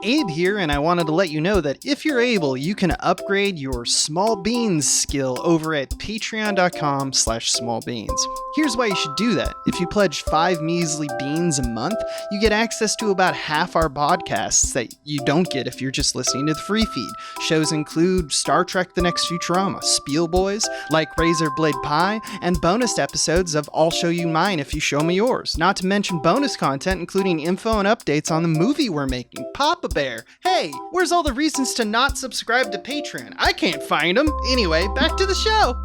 Abe here, and I wanted to let you know that if you're able, you can upgrade your small beans skill over at patreon.com/smallbeans. Here's why you should do that. If you pledge 5 measly beans a month, you get access to about half our podcasts that you don't get if you're just listening to the free feed. Shows include Star Trek The Next Futurama, Spiel Boys, Like Razor Blade Pie, and bonus episodes of I'll Show You Mine If You Show Me Yours. Not to mention bonus content including info and updates on the movie we're making, Papa Bear. Hey, where's all the reasons to not subscribe to Patreon? I can't find them. Anyway, back to the show.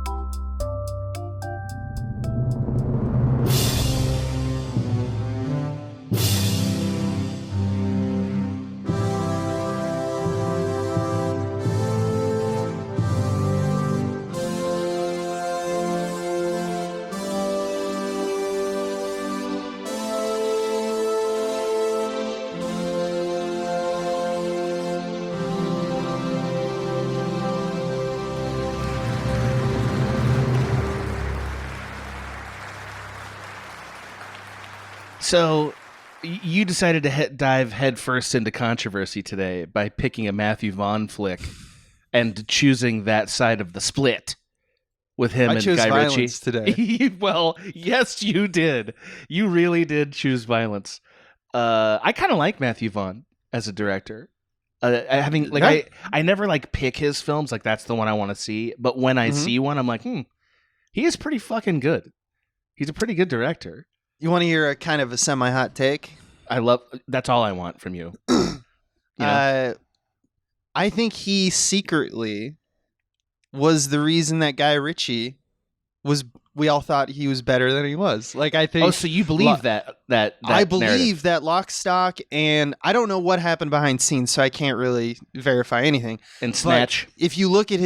So, you decided to dive headfirst into controversy today by picking a Matthew Vaughn flick and choosing that side of the split with him and Guy Ritchie today. Well, yes, you did. You really did choose violence. I kind of like Matthew Vaughn as a director. I never like pick his films like that's the one I want to see. But when I see one, I'm like, he is pretty fucking good. He's a pretty good director. You want to hear a kind of a semi-hot take? That's all I want from you. I think he secretly was the reason that Guy Ritchie we all thought he was better than he was. Like, I think. Oh, so you believe that I believe narrative. that Lock, Stock, and I don't know what happened behind scenes, so I can't really verify anything. And Snatch. But if you look at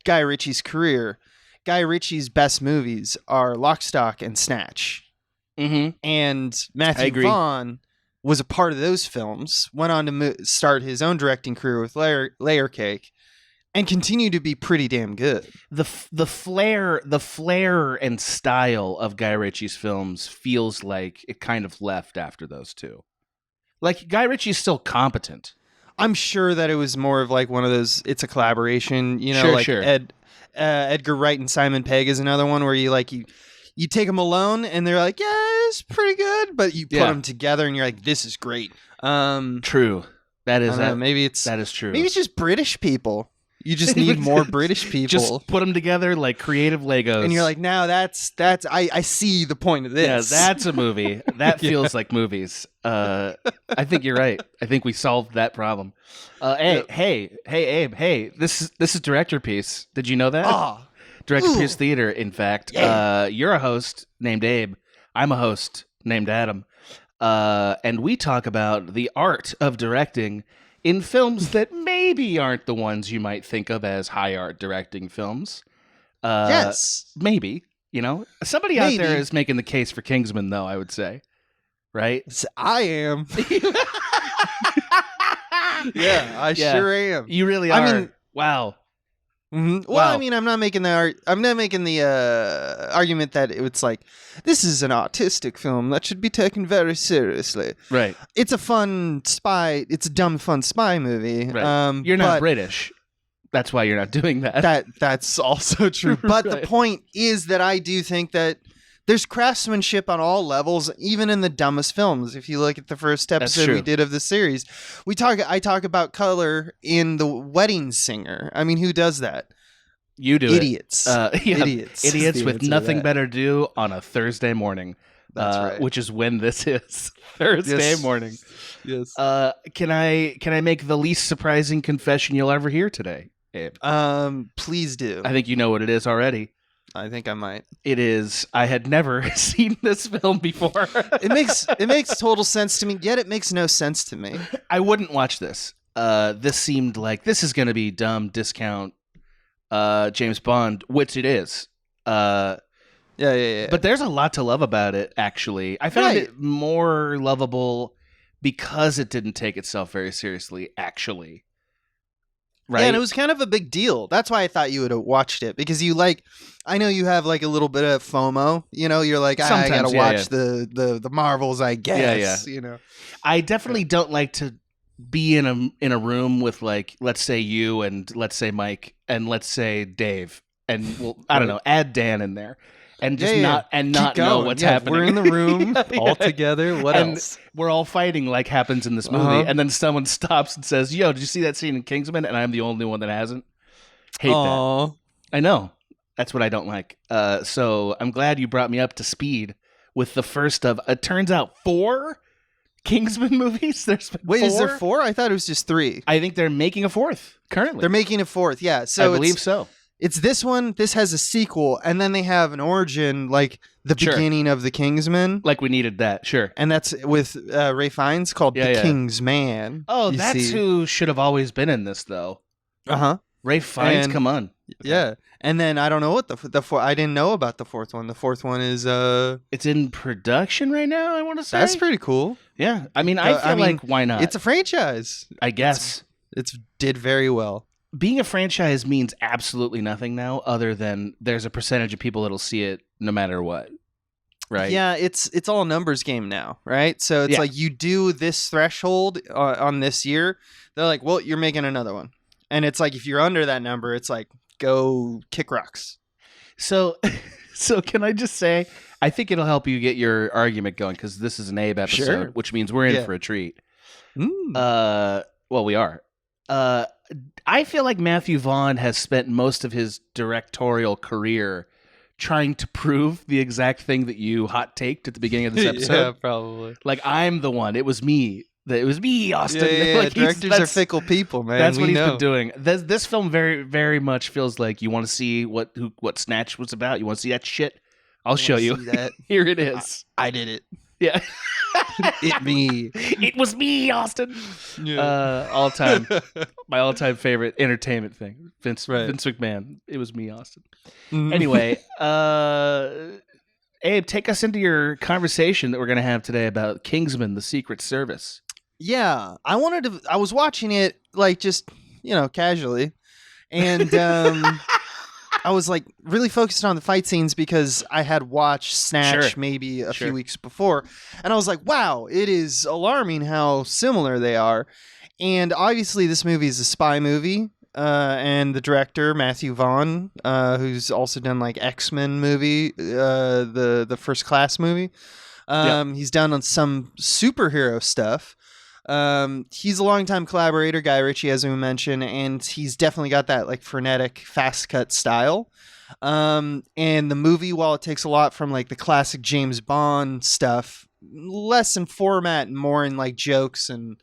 Guy Ritchie's career, Guy Ritchie's best movies are Lock, Stock, and Snatch. Mm-hmm. And Matthew Vaughn was a part of those films, went on to start his own directing career with Layer Cake, and continued to be pretty damn good. The flair and style of Guy Ritchie's films feels like it kind of left after those two. Like, Guy Ritchie's still competent. I'm sure that it was more of like one of those, it's a collaboration, Sure. Edgar Wright and Simon Pegg is another one where you take them alone and they're like, yeah, it's pretty good, but you put them together and you're like, this is great. True. That is that is true. Maybe it's just British people. You just need more British people. Just put them together like creative Legos. And you're like, now that's I see the point of this. Yeah, that's a movie. That feels like movies. I think you're right. I think we solved that problem. Hey, Abe. Hey, this is Directorpiece. Did you know that? Oh. Directorpiece Theater, in fact. Yeah. You're a host named Abe. I'm a host named Adam. And we talk about the art of directing in films that maybe aren't the ones you might think of as high art directing films. Yes. Maybe. Somebody out there is making the case for Kingsman, though, I would say. Right? I am. Yeah, I sure am. You really are. I mean, wow. Mm-hmm. Well, wow. I mean, I'm not making the argument that it's like this is an autistic film that should be taken very seriously. Right. It's a fun spy. It's a dumb fun spy movie. Right. You're not British. That's why you're not doing that. That's also true. But Right. The point is that I do think that there's craftsmanship on all levels, even in the dumbest films. If you look at the first episode we did of the series, I talk about color in The Wedding Singer. I mean, who does that? You do. Idiots. Idiots with nothing better to do on a Thursday morning. That's right. Which is when this is. Thursday morning. Yes. Can I make the least surprising confession you'll ever hear today, Abe? Please do. I think you know what it is already. I think I might. It is. I had never seen this film before. It makes total sense to me, yet it makes no sense to me. I wouldn't watch this. This seemed like this is going to be dumb discount James Bond, which it is. Yeah. But there's a lot to love about it, actually. I found it more lovable because it didn't take itself very seriously, actually. Right? Yeah, and it was kind of a big deal. That's why I thought you would have watched it, because I know you have like a little bit of FOMO. You're like, I gotta watch the Marvels, I guess. Yeah. You know, I definitely don't like to be in a room with like, let's say you and let's say Mike and let's say Dave, and I don't know, add Dan in there, and just not know what's happening. We're in the room all together. What else? We're all fighting like happens in this movie, and then someone stops and says, "Yo, did you see that scene in Kingsman?" And I'm the only one that hasn't. Hate that. I know. That's what I don't like. So I'm glad you brought me up to speed with the first of, it turns out, 4 Kingsman movies. Wait, 4? Is there 4? I thought it was just 3. I think they're making a 4th currently. They're making a 4th, yeah. So I believe so. It's this one. This has a sequel, and then they have an origin, like the beginning of the Kingsman. Like we needed that, sure. And that's with Ray Fiennes called The Kingsman. Oh, that's who should have always been in this, though. Uh-huh. Ray Fiennes, come on. Yeah. And then I don't know what the I didn't know about the 4th one. The 4th one is it's in production right now, I want to say. That's pretty cool. Yeah. I mean, I feel like why not? It's a franchise. I guess. It's did very well. Being a franchise means absolutely nothing now other than there's a percentage of people that'll see it no matter what. Right? Yeah, it's all a numbers game now, right? So it's like you do this threshold on this year, they're like, "Well, you're making another one." And it's like if you're under that number, it's like go kick rocks. So can I just say, I think it'll help you get your argument going because this is an Abe episode, which means we're in for a treat. Well, we are. I feel like Matthew Vaughn has spent most of his directorial career trying to prove the exact thing that you hot taked at the beginning of this episode. Yeah, probably. Like, I'm the one. It was me, Austin. Yeah, like directors are fickle people, man. That's what he's been doing. This film very, very much feels like you want to see what Snatch was about. You want to see that shit? I'll show you. That. Here it is. I did it. Yeah. It was me, Austin. Yeah. My all-time favorite entertainment thing. Vince McMahon. It was me, Austin. Anyway, Abe, take us into your conversation that we're going to have today about Kingsman: The Secret Service. Yeah, I was watching it like just, casually. And I was like really focused on the fight scenes because I had watched Snatch maybe a few weeks before. And I was like, wow, it is alarming how similar they are. And obviously this movie is a spy movie. And the director, Matthew Vaughn, who's also done like X-Men movie, the First Class movie. He's done on some superhero stuff. He's a longtime collaborator, Guy Ritchie, as we mentioned, and he's definitely got that like frenetic, fast cut style. And the movie, while it takes a lot from like the classic James Bond stuff, less in format and more in like jokes and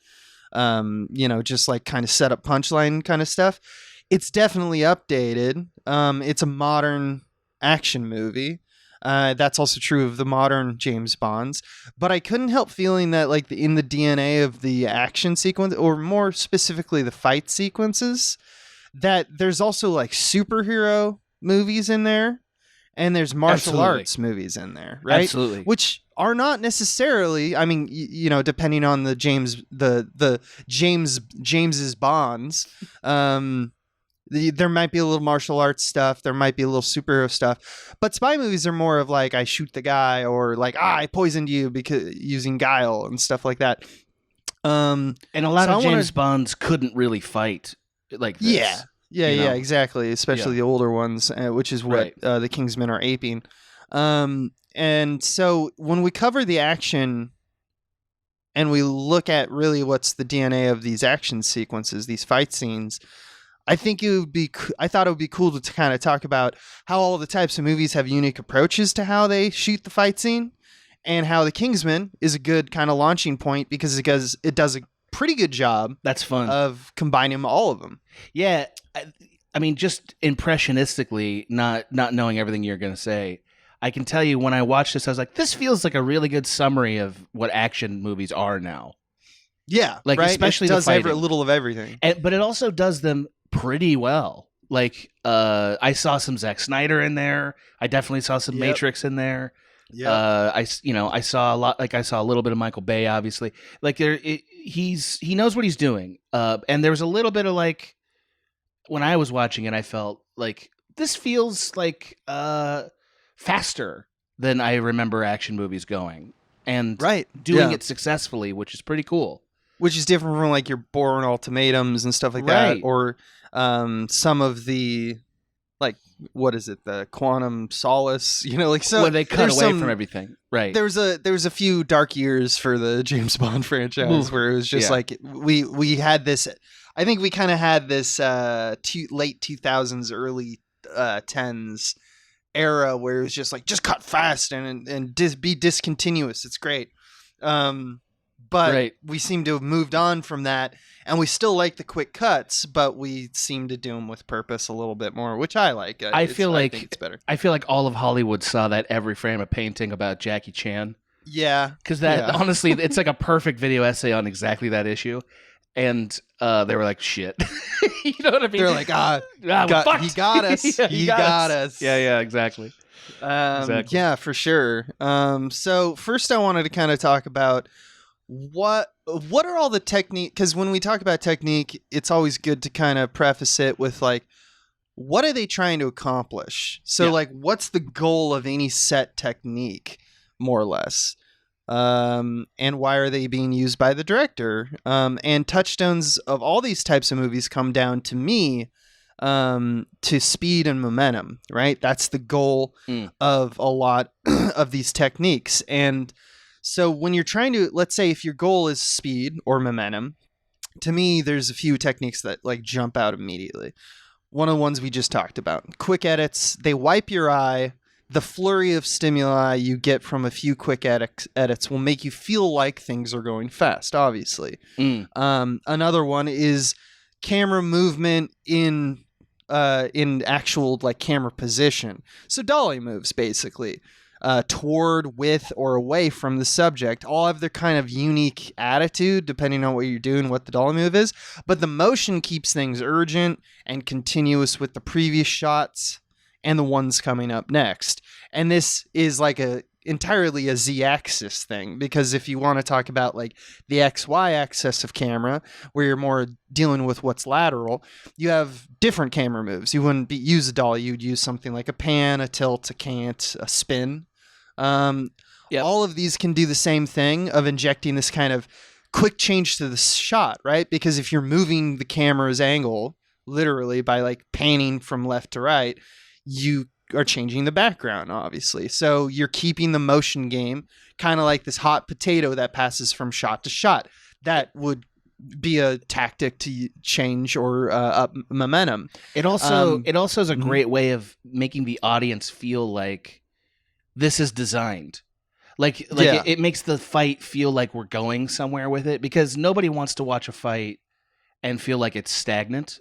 just like kind of set up punchline kind of stuff. It's definitely updated. It's a modern action movie. That's also true of the modern James Bonds. But I couldn't help feeling that like in the DNA of the action sequence, or more specifically the fight sequences, that there's also like superhero movies in there. And there's martial arts movies in there, right? Absolutely. Which are not necessarily, I mean, depending on the James's Bonds, there might be a little martial arts stuff. There might be a little superhero stuff. But spy movies are more of like, I shoot the guy, or like, I poisoned you because using guile and stuff like that. And a lot of James Bonds couldn't really fight like this. Yeah, exactly. Especially the older ones, which is what the Kingsmen are aping. And so when we cover the action and we look at really what's the DNA of these action sequences, these fight scenes, I thought it would be cool to kind of talk about how all the types of movies have unique approaches to how they shoot the fight scene, and how the Kingsman is a good kind of launching point because it does a pretty good job. That's fun. Of combining all of them. Yeah. I mean, just impressionistically, not knowing everything you're going to say, I can tell you when I watched this, I was like, this feels like a really good summary of what action movies are now. Yeah. Like, especially it does the fighting. a little of everything. But it also does them pretty well. Like, I saw some Zack Snyder in there. I definitely saw some Matrix in there. Yeah. I saw a lot. Like, I saw a little bit of Michael Bay, obviously. Like, he knows what he's doing. And there was a little bit of like, when I was watching it, I felt like this feels like faster than I remember action movies going, and doing it successfully, which is pretty cool. Which is different from like your Bourne Ultimatums and stuff like that, or some of the like what is it, the Quantum Solace? Like so. Where they cut away from everything, right? There was a few dark years for the James Bond franchise where it was just like we had this. I think we kind of had this late 2000s, early 10s era where it was just like just cut fast and be discontinuous. It's great. But we seem to have moved on from that, and we still like the quick cuts, but we seem to do them with purpose a little bit more, which I like. I think it's better. I feel like all of Hollywood saw that every frame of painting about Jackie Chan. Yeah. Because honestly, it's like a perfect video essay on exactly that issue. And they were like, shit. You know what I mean? They're like, he got us. He got us. Yeah, exactly. Exactly. Yeah, for sure. So first I wanted to kind of talk about what are all the technique, because when we talk about technique, it's always good to kind of preface it with like, what are they trying to accomplish? So like, what's the goal of any set technique, more or less? And why are they being used by the director? And touchstones of all these types of movies come down to me to speed and momentum, right? That's the goal of a lot of these techniques. And so when you're trying to, let's say if your goal is speed or momentum, to me, there's a few techniques that like jump out immediately. One of the ones we just talked about, quick edits, they wipe your eye. The flurry of stimuli you get from a few quick edits will make you feel like things are going fast, obviously. Another one is camera movement in actual like camera position. So dolly moves, basically. Toward, with, or away from the subject, all have their kind of unique attitude depending on what you're doing, what the dolly move is. But the motion keeps things urgent and continuous with the previous shots and the ones coming up next. And this is like entirely a z-axis thing, because if you want to talk about like the XY axis of camera, where you're more dealing with what's lateral, you have different camera moves. You wouldn't use a dolly, you'd use something like a pan, a tilt, a cant, a spin. All of these can do the same thing of injecting this kind of quick change to the shot, right? Because if you're moving the camera's angle literally by like panning from left to right, you are changing the background, obviously. So you're keeping the motion game kind of like this hot potato that passes from shot to shot. That would be a tactic to change or up momentum. It also is a great way of making the audience feel like this is designed. It makes the fight feel like we're going somewhere with it, because nobody wants to watch a fight and feel like it's stagnant.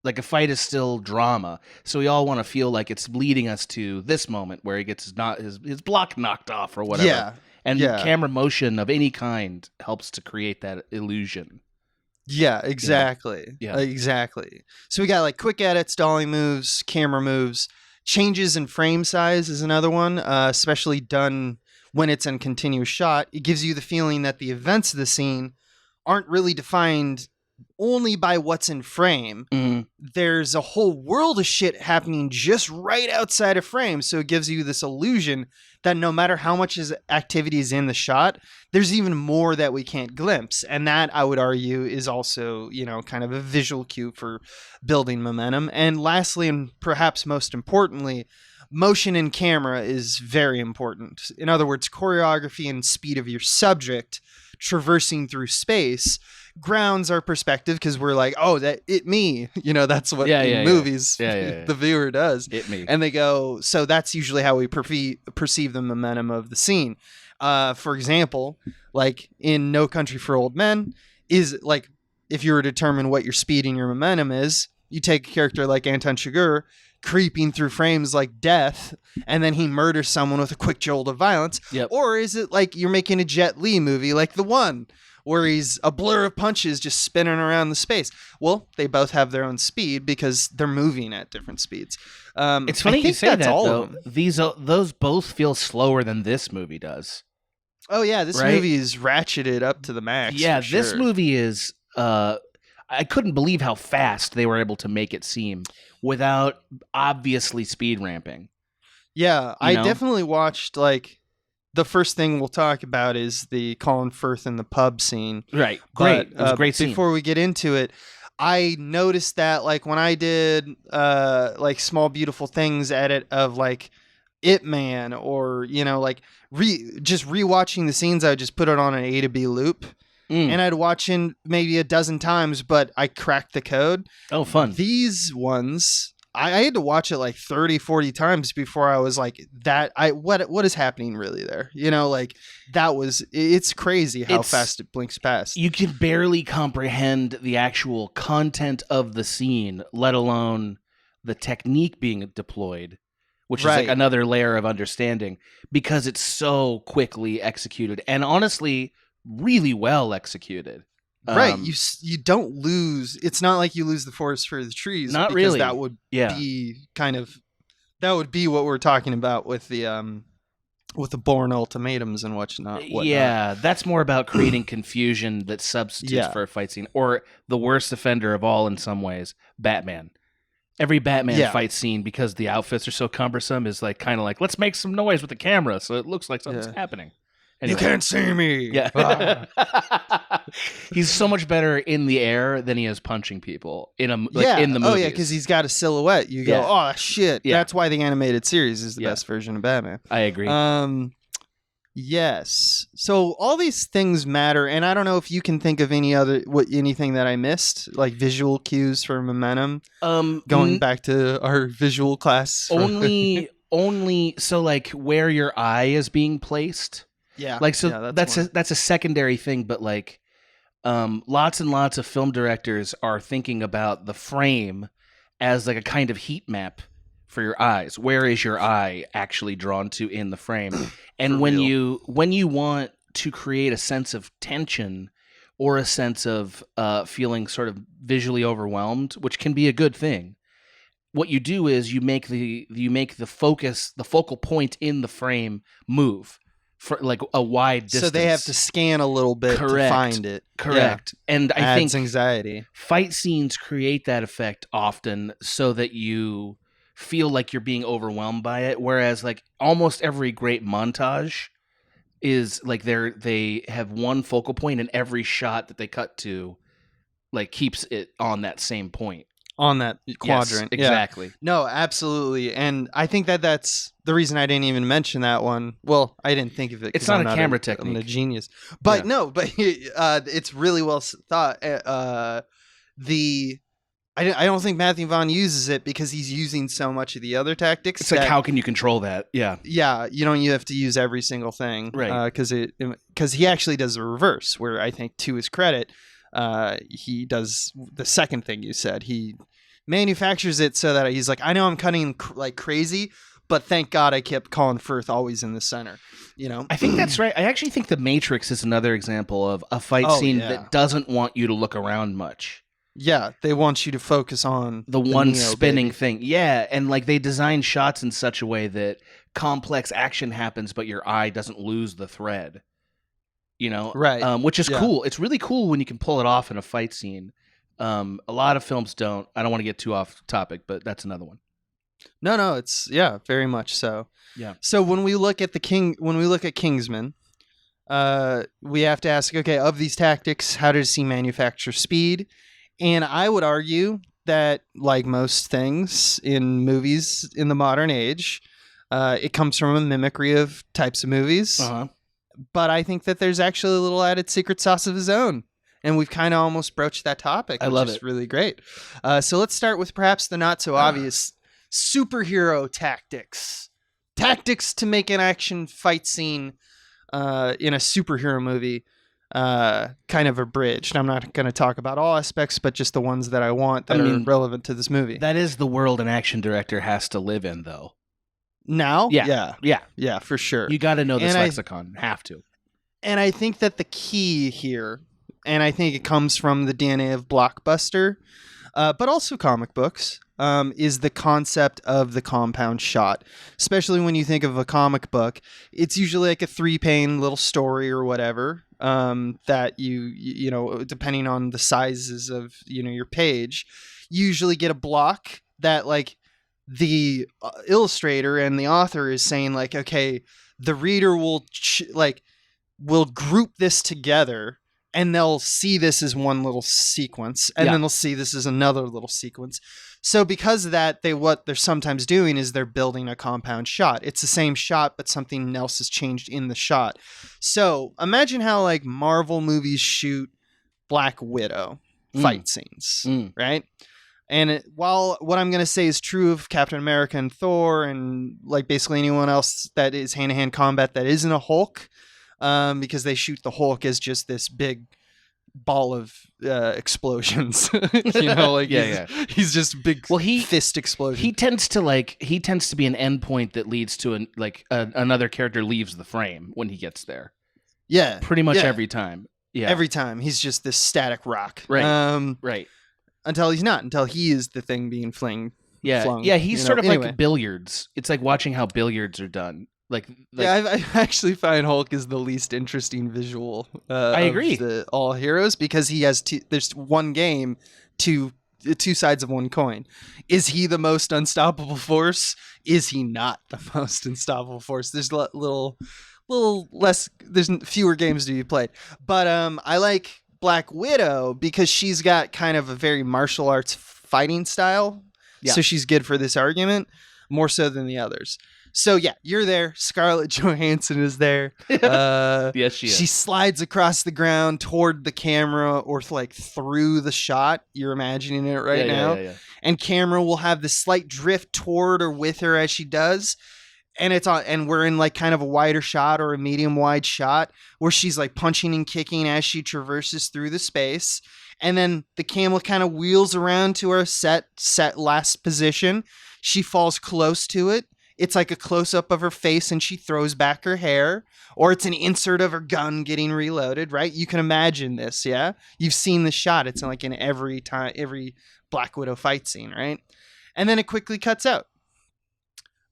Like a fight is still drama, so we all want to feel like it's leading us to this moment where he gets his block knocked off or whatever. Yeah. And camera motion of any kind helps to create that illusion. Yeah, exactly. Yeah. Exactly. So we got like quick edits, dolly moves, camera moves. Changes in frame size is another one, especially done when it's in continuous shot. It gives you the feeling that the events of the scene aren't really defined only by what's in frame. There's a whole world of shit happening just right outside of frame. So it gives you this illusion that no matter how much activity is in the shot, there's even more that we can't glimpse. And that, I would argue, is also, kind of a visual cue for building momentum. And lastly, and perhaps most importantly, motion in camera is very important. In other words, choreography and speed of your subject traversing through space grounds our perspective, because we're like, oh, me, that's what in movies the viewer does. It me. And they go, so that's usually how we perceive the momentum of the scene. For example, like in No Country for Old Men, is like, if you were to determine what your speed and your momentum is, you take a character like Anton Chigurh creeping through frames like death, and then he murders someone with a quick jolt of violence. Or is it like you're making a Jet Li movie like The One, where he's a blur of punches just spinning around the space? Well, they both have their own speed because they're moving at different speeds. It's funny you say that, though. Those both feel slower than this movie does. Oh, yeah, this movie is ratcheted up to the max. Yeah, this movie is... I couldn't believe how fast they were able to make it seem without obviously speed ramping. Yeah, I definitely watched, like... the first thing we'll talk about is the Colin Firth in the pub scene. Right. Great. It was a great scene. Before we get into it, I noticed that like when I did like Small Beautiful Things edit of like It Man, or like just rewatching the scenes, I would just put it on an A to B loop. And I'd watch in maybe a dozen times, but I cracked the code. Oh, fun. These ones, I had to watch it like 30, 40 times before I was like, what is happening really there? Like it's crazy how fast it blinks past. You can barely comprehend the actual content of the scene, let alone the technique being deployed, which is like another layer of understanding, because it's so quickly executed and honestly really well executed. Right. You don't lose. It's not like you lose the forest for the trees. Not because really. That would be that would be what we're talking about with the Bourne ultimatums and whatnot. Yeah, that's more about creating confusion that substitutes for a fight scene, or the worst offender of all in some ways, Batman. Every Batman fight scene, because the outfits are so cumbersome, is like kind of like, let's make some noise with the camera so it looks like something's happening. Anyway. You can't see me. Yeah. He's so much better in the air than he is punching people in the movies. Oh yeah, because he's got a silhouette. You go, oh shit. Yeah. That's why the animated series is the best version of Batman. I agree. Yes. So all these things matter, and I don't know if you can think of anything that I missed, like visual cues for momentum. Going back to our visual class. Only so like where your eye is being placed. Yeah. Like, so that's a secondary thing, but like lots and lots of film directors are thinking about the frame as like a kind of heat map for your eyes. Where is your eye actually drawn to in the frame? And when you want to create a sense of tension or a sense of feeling sort of visually overwhelmed, which can be a good thing, what you do is you make the focal point in the frame move for like a wide distance. So they have to scan a little bit to find it. Correct. Yeah. And I think anxiety. Fight scenes create that effect often so that you feel like you're being overwhelmed by it. Whereas like almost every great montage is like they have one focal point, and every shot that they cut to like keeps it on that same point. On that quadrant. Yes, exactly. Yeah. No, absolutely. And I think that's the reason I didn't even mention that one. Well, I didn't think of it. It's not a camera technique. I'm a genius. But it's really well thought. I don't think Matthew Vaughn uses it because he's using so much of the other tactics. It's like, how can you control that? Yeah. Yeah. You have to use every single thing. Right. Because he actually does the reverse, where I think, to his credit, he does the second thing you said. He manufactures it so that he's like, I know I'm cutting like crazy, but thank God I kept Colin Firth always in the center. I think that's right. I actually think The Matrix is another example of a fight scene that doesn't want you to look around much. Yeah, they want you to focus on the one spinning thing. Yeah, and like they design shots in such a way that complex action happens, but your eye doesn't lose the thread. Right? Which is cool. It's really cool when you can pull it off in a fight scene. A lot of films don't. I don't want to get too off topic, but that's another one. No, it's very much so. Yeah. So when we look at Kingsman, we have to ask, okay, of these tactics, how does he manufacture speed? And I would argue that, like most things in movies in the modern age, it comes from a mimicry of types of movies. Uh-huh. But I think that there's actually a little added secret sauce of his own. And we've kind of almost broached that topic. I love it. Which is really great. So let's start with perhaps the not so obvious superhero tactics. Tactics to make an action fight scene in a superhero movie kind of abridged. I'm not going to talk about all aspects, but just the ones that I want that are relevant to this movie. That is the world an action director has to live in, though. Now? Yeah, for sure. You got to know this lexicon. Have to. And I think that the key here, and I think it comes from the DNA of Blockbuster, but also comic books, is the concept of the compound shot. Especially when you think of a comic book, it's usually like a 3-pane little story or whatever, that you know, depending on the sizes of, your page, you usually get a block that like the illustrator and the author is saying like, okay, the reader will will group this together, and they'll see this as one little sequence, and then they'll see this as another little sequence. So because of that, what they're sometimes doing is they're building a compound shot. It's the same shot, but something else has changed in the shot. So imagine how like Marvel movies shoot Black Widow fight scenes, right? And while what I'm going to say is true of Captain America and Thor and like basically anyone else that is hand-to-hand combat that isn't a Hulk, because they shoot the Hulk as just this big ball of explosions. He's just a big fist explosion. He tends to be an endpoint that leads to another character leaves the frame when he gets there. Yeah, pretty much every time. Yeah, every time he's just this static rock. Right. Right. Until he's not. Until he is the thing being flung. Yeah. Yeah. He's sort of like billiards. It's like watching how billiards are done. I actually find Hulk is the least interesting visual. I agree. Of all heroes, because he has there's one game, two sides of one coin. Is he the most unstoppable force? Is he not the most unstoppable force? There's little less. There's fewer games to be played. But I like Black Widow because she's got kind of a very martial arts fighting style. Yeah. So she's good for this argument more so than the others. So yeah, you're there. Scarlett Johansson is there. Yes, she is. She slides across the ground toward the camera or like through the shot. You're imagining it right now. Yeah. And camera will have this slight drift toward or with her as she does. And and we're in like kind of a wider shot or a medium wide shot where she's like punching and kicking as she traverses through the space. And then the camera kind of wheels around to her set last position. She falls close to it. It's like a close-up of her face and she throws back her hair, or it's an insert of her gun getting reloaded, right? You can imagine this, yeah? You've seen the shot. It's like in every Black Widow fight scene, right? And then it quickly cuts out.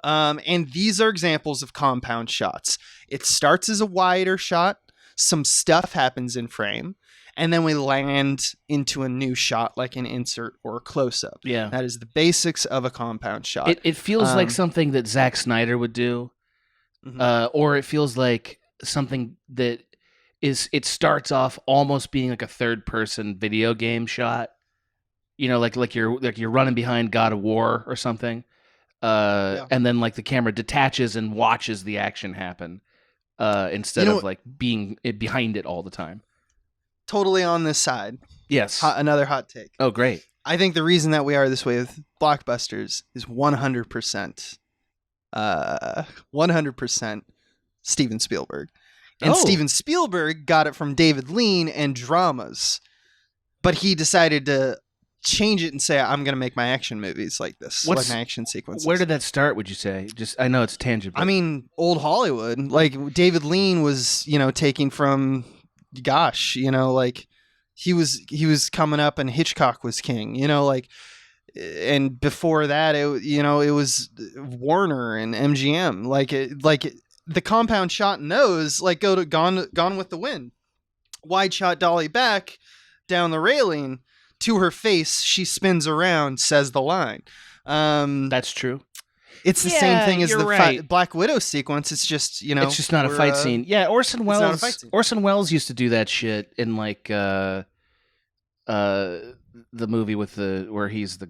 And these are examples of compound shots. It starts as a wider shot. Some stuff happens in frame. And then we land into a new shot, like an insert or a close-up. Yeah. That is the basics of a compound shot. It feels like something that Zack Snyder would do. Or it feels like something that it starts off almost being like a third-person video game shot. You know, like you're running behind God of War or something. And then like the camera detaches and watches the action happen instead of like being behind it all the time. Totally on this side. Yes. Another hot take. Oh, great. I think the reason that we are this way with Blockbusters is 100%. 100% Steven Spielberg. And Steven Spielberg got it from David Lean and dramas. But he decided to change it and say, I'm going to make my action movies like this. Like my action sequences. Where did that start, would you say? I know it's tangible. I mean, old Hollywood. Like, David Lean was, taking from... Gosh, like he was coming up and Hitchcock was king, and before that it was Warner and MGM, the compound shot in those, like go to Gone with the Wind, wide shot dolly back down the railing to her face, she spins around, says the line. That's true. It's the same thing as the Black Widow sequence. It's just, it's just not a fight scene. Yeah, Orson Welles used to do that shit in like the movie where he's the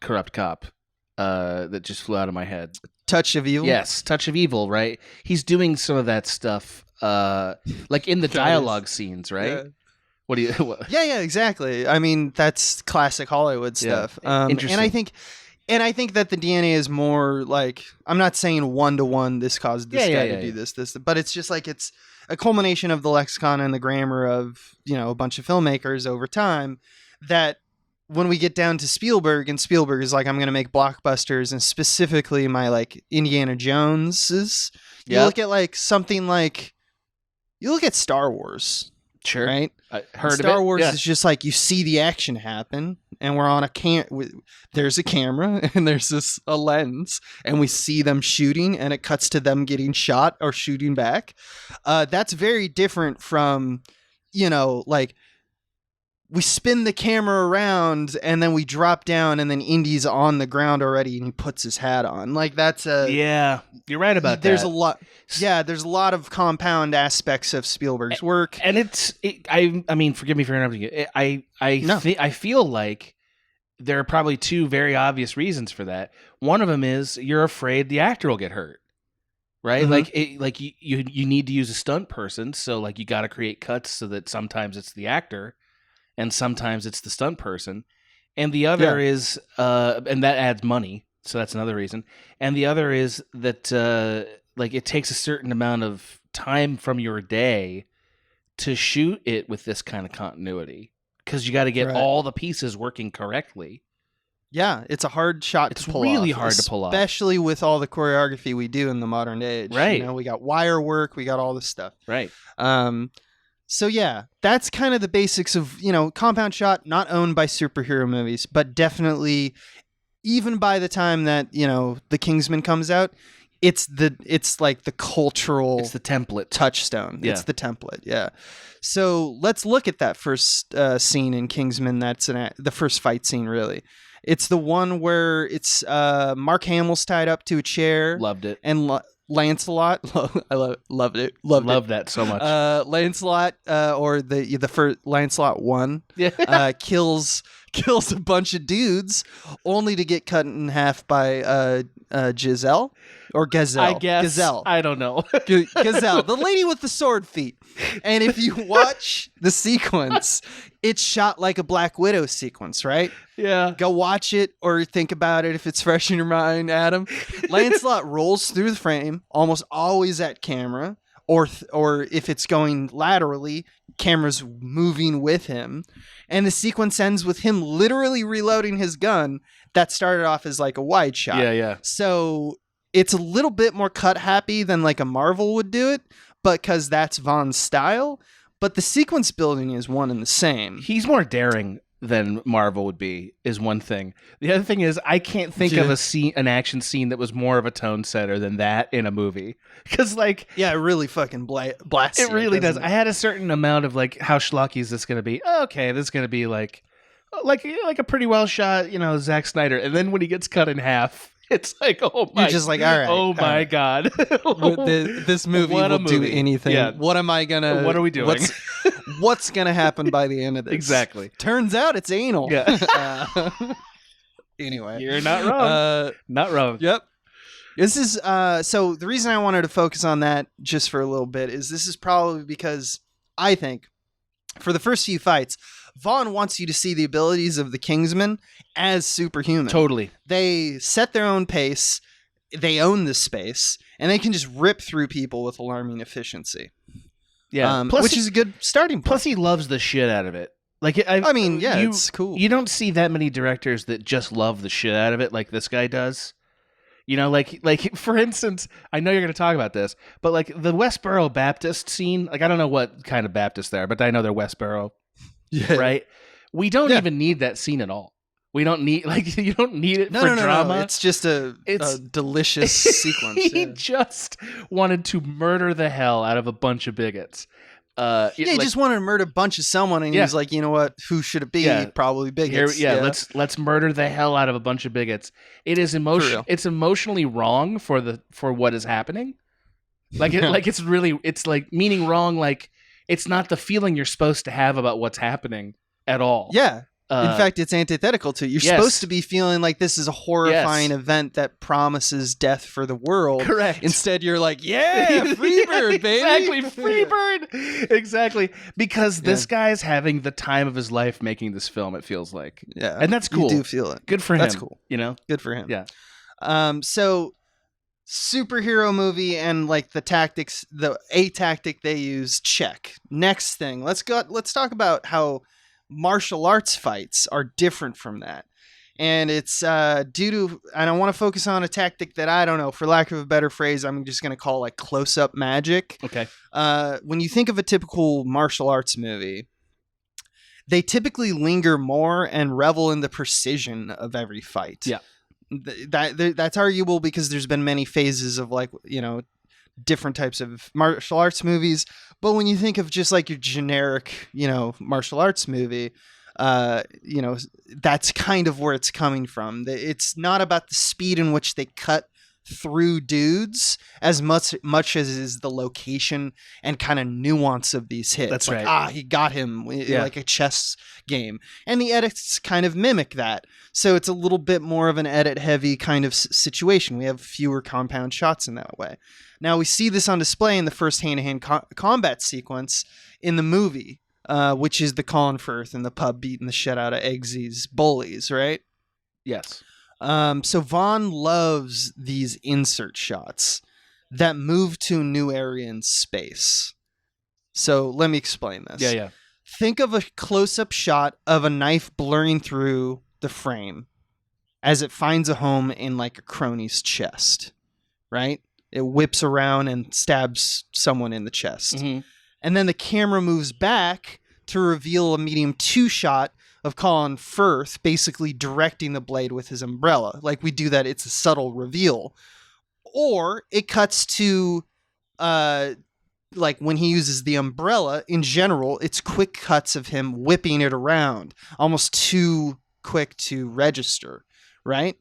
corrupt cop that just flew out of my head. Touch of Evil? Yes, Touch of Evil, right? He's doing some of that stuff like in the dialogue scenes, right? Yeah. What do you Yeah, exactly. I mean, that's classic Hollywood stuff. Interesting. And I think that the DNA is more like, I'm not saying one-to-one, this caused this guy to do this, but it's just like it's a culmination of the lexicon and the grammar of, a bunch of filmmakers over time, that when we get down to Spielberg, and Spielberg is like, I'm going to make blockbusters, and specifically my like Indiana Joneses, you look at like something like, you look at Star Wars. Sure. Right? I heard of it. Star Wars is just like you see the action happen, and we're on there's a camera and there's a lens, and we see them shooting, and it cuts to them getting shot or shooting back. That's very different from, like we spin the camera around and then we drop down and then Indy's on the ground already and he puts his hat on. Like that's yeah, you're right about there's that. a lot. Yeah, there's a lot of compound aspects of Spielberg's work. And I mean, forgive me for interrupting you. I feel like there are probably two very obvious reasons for that. One of them is you're afraid the actor will get hurt. Right? Like you need to use a stunt person, so like you got to create cuts so that sometimes it's the actor and sometimes it's the stunt person. And the other is and that adds money, so that's another reason. And the other is that like it takes a certain amount of time from your day to shoot it with this kind of continuity, because you got to get all the pieces working correctly. Yeah, it's a hard shot to pull off. It's really hard to pull off. Especially with all the choreography we do in the modern age. Right. You know, we got wire work, we got all this stuff. Right. So yeah, that's kind of the basics of, you know, compound shot, not owned by superhero movies, but definitely even by the time that, you know, The Kingsman comes out, it's like the cultural... It's the template. Touchstone. Yeah. It's the template, yeah. So let's look at that first scene in Kingsman. That's the first fight scene, really. It's the one where it's Mark Hamill's tied up to a chair. Loved it. And Lancelot, loved it. Loved that so much. Lancelot, or the first Lancelot 1, kills a bunch of dudes, only to get cut in half by Giselle or Gazelle. I guess. Gazelle. I don't know. Gazelle, the lady with the sword feet. And if you watch the sequence, it's shot like a Black Widow sequence, right? Yeah. Go watch it or think about it if it's fresh in your mind, Adam. Lancelot rolls through the frame, almost always at camera, or if it's going laterally, camera's moving with him. And the sequence ends with him literally reloading his gun that started off as like a wide shot. Yeah. So it's a little bit more cut happy than like a Marvel would do it, but because that's Vaughn's style. But the sequence building is one and the same. He's more daring than Marvel would be, is one thing. The other thing is I can't think of an action scene that was more of a tone setter than that in a movie. Because like... Yeah, it really fucking blasts It really does. I had a certain amount of like, how schlocky is this going to be? Okay, this is going to be like a pretty well shot, you know, Zack Snyder. And then when he gets cut in half... It's like, oh my! You're just like, all right. Oh my god! This movie will do anything. Yeah. What am I gonna? What are we doing? What's gonna happen by the end of this? Exactly. Turns out it's anal. Yeah. Anyway, you're not wrong. Not wrong. Yep. This is so the reason I wanted to focus on that just for a little bit is this is probably because I think for the first few fights, Vaughn wants you to see the abilities of the Kingsman as superhuman. Totally. They set their own pace, they own the space, and they can just rip through people with alarming efficiency. Yeah, which is a good starting point. Plus, he loves the shit out of it. Like, I mean, yeah, it's cool. You don't see that many directors that just love the shit out of it like this guy does. You know, like for instance, I know you're going to talk about this, but like the Westboro Baptist scene, like I don't know what kind of Baptist they are, but I know they're Westboro. Yeah. Right? We don't even need that scene at all. We don't need, like, you don't need it for drama. No. It's just a delicious sequence. He just wanted to murder the hell out of a bunch of bigots. He just wanted to murder a bunch of someone, and he was like, you know what? Who should it be? Yeah. Probably bigots. Let's murder the hell out of a bunch of bigots. It is It's emotionally wrong for what is happening. Like it's like meaning wrong. Like it's not the feeling you're supposed to have about what's happening at all. Yeah. In fact, it's antithetical to it. You're supposed to be feeling like this is a horrifying event that promises death for the world. Correct. Instead, you're like, yeah, Freebird, baby. Exactly, Freebird. Exactly. Because this guy's having the time of his life making this film, it feels like. Yeah. And that's cool. You do feel it. Good for him. That's cool. You know? Good for him. Yeah. So, superhero movie and like the tactics, a tactic they use, check. Next thing, let's talk about how martial arts fights are different from that. And it's due to, and I want to focus on a tactic that I don't know, for lack of a better phrase, I'm just going to call like close-up magic. Okay. When you think of a typical martial arts movie, they typically linger more and revel in the precision of every fight. Yeah. That's arguable because there's been many phases of like, you know, different types of martial arts movies. But when you think of just like your generic, you know, martial arts movie, that's kind of where it's coming from. It's not about the speed in which they cut through dudes as much as is the location and kind of nuance of these hits. That's like, right. He got him, like a chess game. And the edits kind of mimic that. So it's a little bit more of an edit-heavy kind of situation. We have fewer compound shots in that way. Now, we see this on display in the first hand-to-hand combat sequence in the movie, which is the Colin Firth in the pub beating the shit out of Eggsy's bullies, right? Yes. So Vaughn loves these insert shots that move to a new area in space. So let me explain this. Yeah. Think of a close-up shot of a knife blurring through the frame as it finds a home in like a crony's chest, right? It whips around and stabs someone in the chest. Mm-hmm. And then the camera moves back to reveal a medium 2 shot of Colin Firth basically directing the blade with his umbrella. Like we do that, it's a subtle reveal. Or it cuts to like when he uses the umbrella, in general, it's quick cuts of him whipping it around, almost too quick to register, right?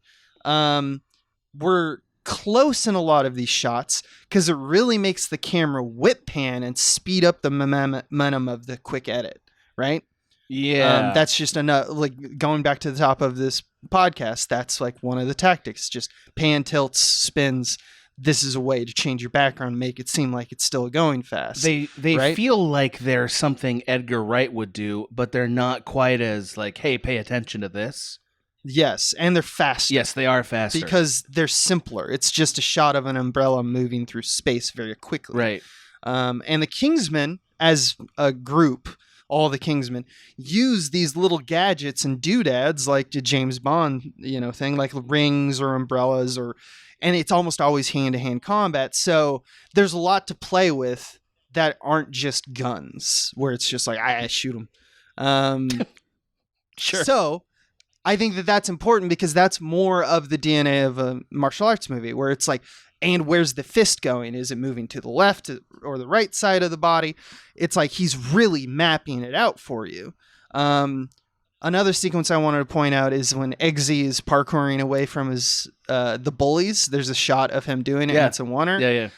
We're close in a lot of these shots because it really makes the camera whip pan and speed up the momentum of the quick edit, right? Yeah. That's just enough. Like going back to the top of this podcast, that's like one of the tactics. Just pan, tilts, spins. This is a way to change your background, make it seem like it's still going fast. They right? feel like they're something Edgar Wright would do, but they're not quite as like, hey, pay attention to this. Yes, and they're faster. Yes, they are faster. Because they're simpler. It's just a shot of an umbrella moving through space very quickly. Right. And the Kingsmen, as a group, all the Kingsmen, use these little gadgets and doodads like the James Bond, thing, like rings or umbrellas, and it's almost always hand-to-hand combat. So there's a lot to play with that aren't just guns, where it's just like, I shoot them. Sure. So I think that that's important because that's more of the DNA of a martial arts movie, where it's like, and where's the fist going? Is it moving to the left or the right side of the body? It's like he's really mapping it out for you. Another sequence I wanted to point out is when Eggsy is parkouring away from his the bullies. There's a shot of him doing it. Yeah. And it's a oneer. Yeah.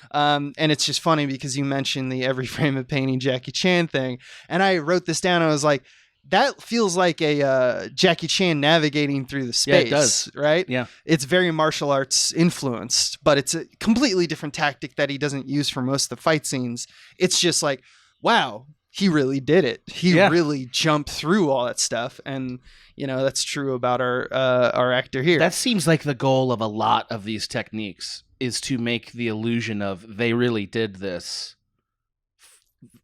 And it's just funny because you mentioned the every frame of painting Jackie Chan thing, and I wrote this down. And I was like, that feels like a Jackie Chan navigating through the space. Yeah, it does. Right? Yeah. It's very martial arts influenced, but it's a completely different tactic that he doesn't use for most of the fight scenes. It's just like, wow, he really did it. He really jumped through all that stuff. And, that's true about our actor here. That seems like the goal of a lot of these techniques is to make the illusion of they really did this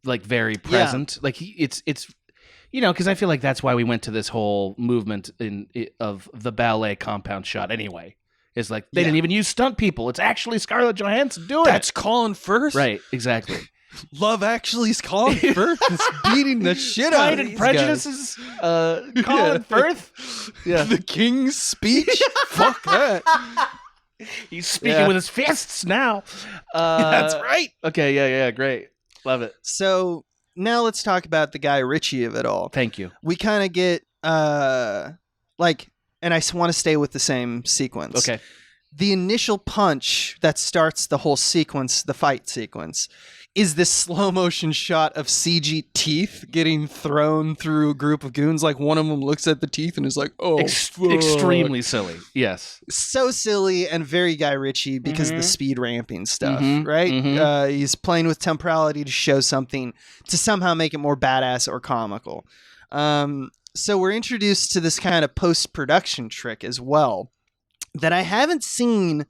like very present. Like it's because I feel like that's why we went to this whole movement of the ballet compound shot anyway. It's like they didn't even use stunt people. It's actually Scarlett Johansson doing it. That's Colin Firth? Right, exactly. Love Actually's Colin Firth is beating the shit out of these Prejudice's Colin Firth. Yeah. The King's Speech? Fuck that. He's speaking with his fists now. That's right. Okay, yeah, great. Love it. So now let's talk about the Guy Ritchie of it all. Thank you. We kind of get, and I want to stay with the same sequence. Okay. The initial punch that starts the whole sequence, the fight sequence, is this slow motion shot of CG teeth getting thrown through a group of goons. Like one of them looks at the teeth and is like, oh, extremely silly. Yes. So silly and very Guy Ritchie because of the speed ramping stuff, right? Mm-hmm. He's playing with temporality to show something, to somehow make it more badass or comical. So we're introduced to this kind of post-production trick as well that I haven't seen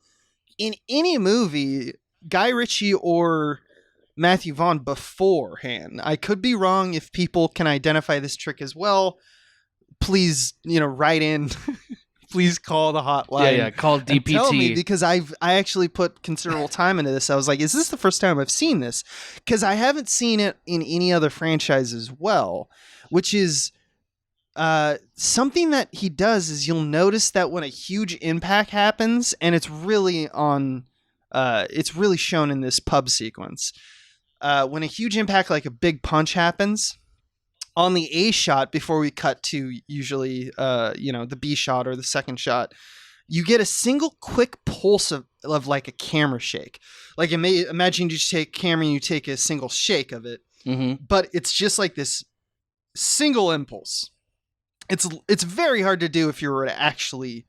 in any movie, Guy Ritchie or Matthew Vaughn, beforehand. I could be wrong. If people can identify this trick as well, please, write in. Please call the hotline. Yeah, call DPT. Tell me, because I actually put considerable time into this. I was like, is this the first time I've seen this? Because I haven't seen it in any other franchise as well, which is something that he does is you'll notice that when a huge impact happens, and it's really shown in this pub sequence. When a huge impact, like a big punch happens, on the A shot before we cut to usually, the B shot or the second shot, you get a single quick pulse of like a camera shake. Like imagine you take a camera and you take a single shake of it, but it's just like this single impulse. It's very hard to do if you were to actually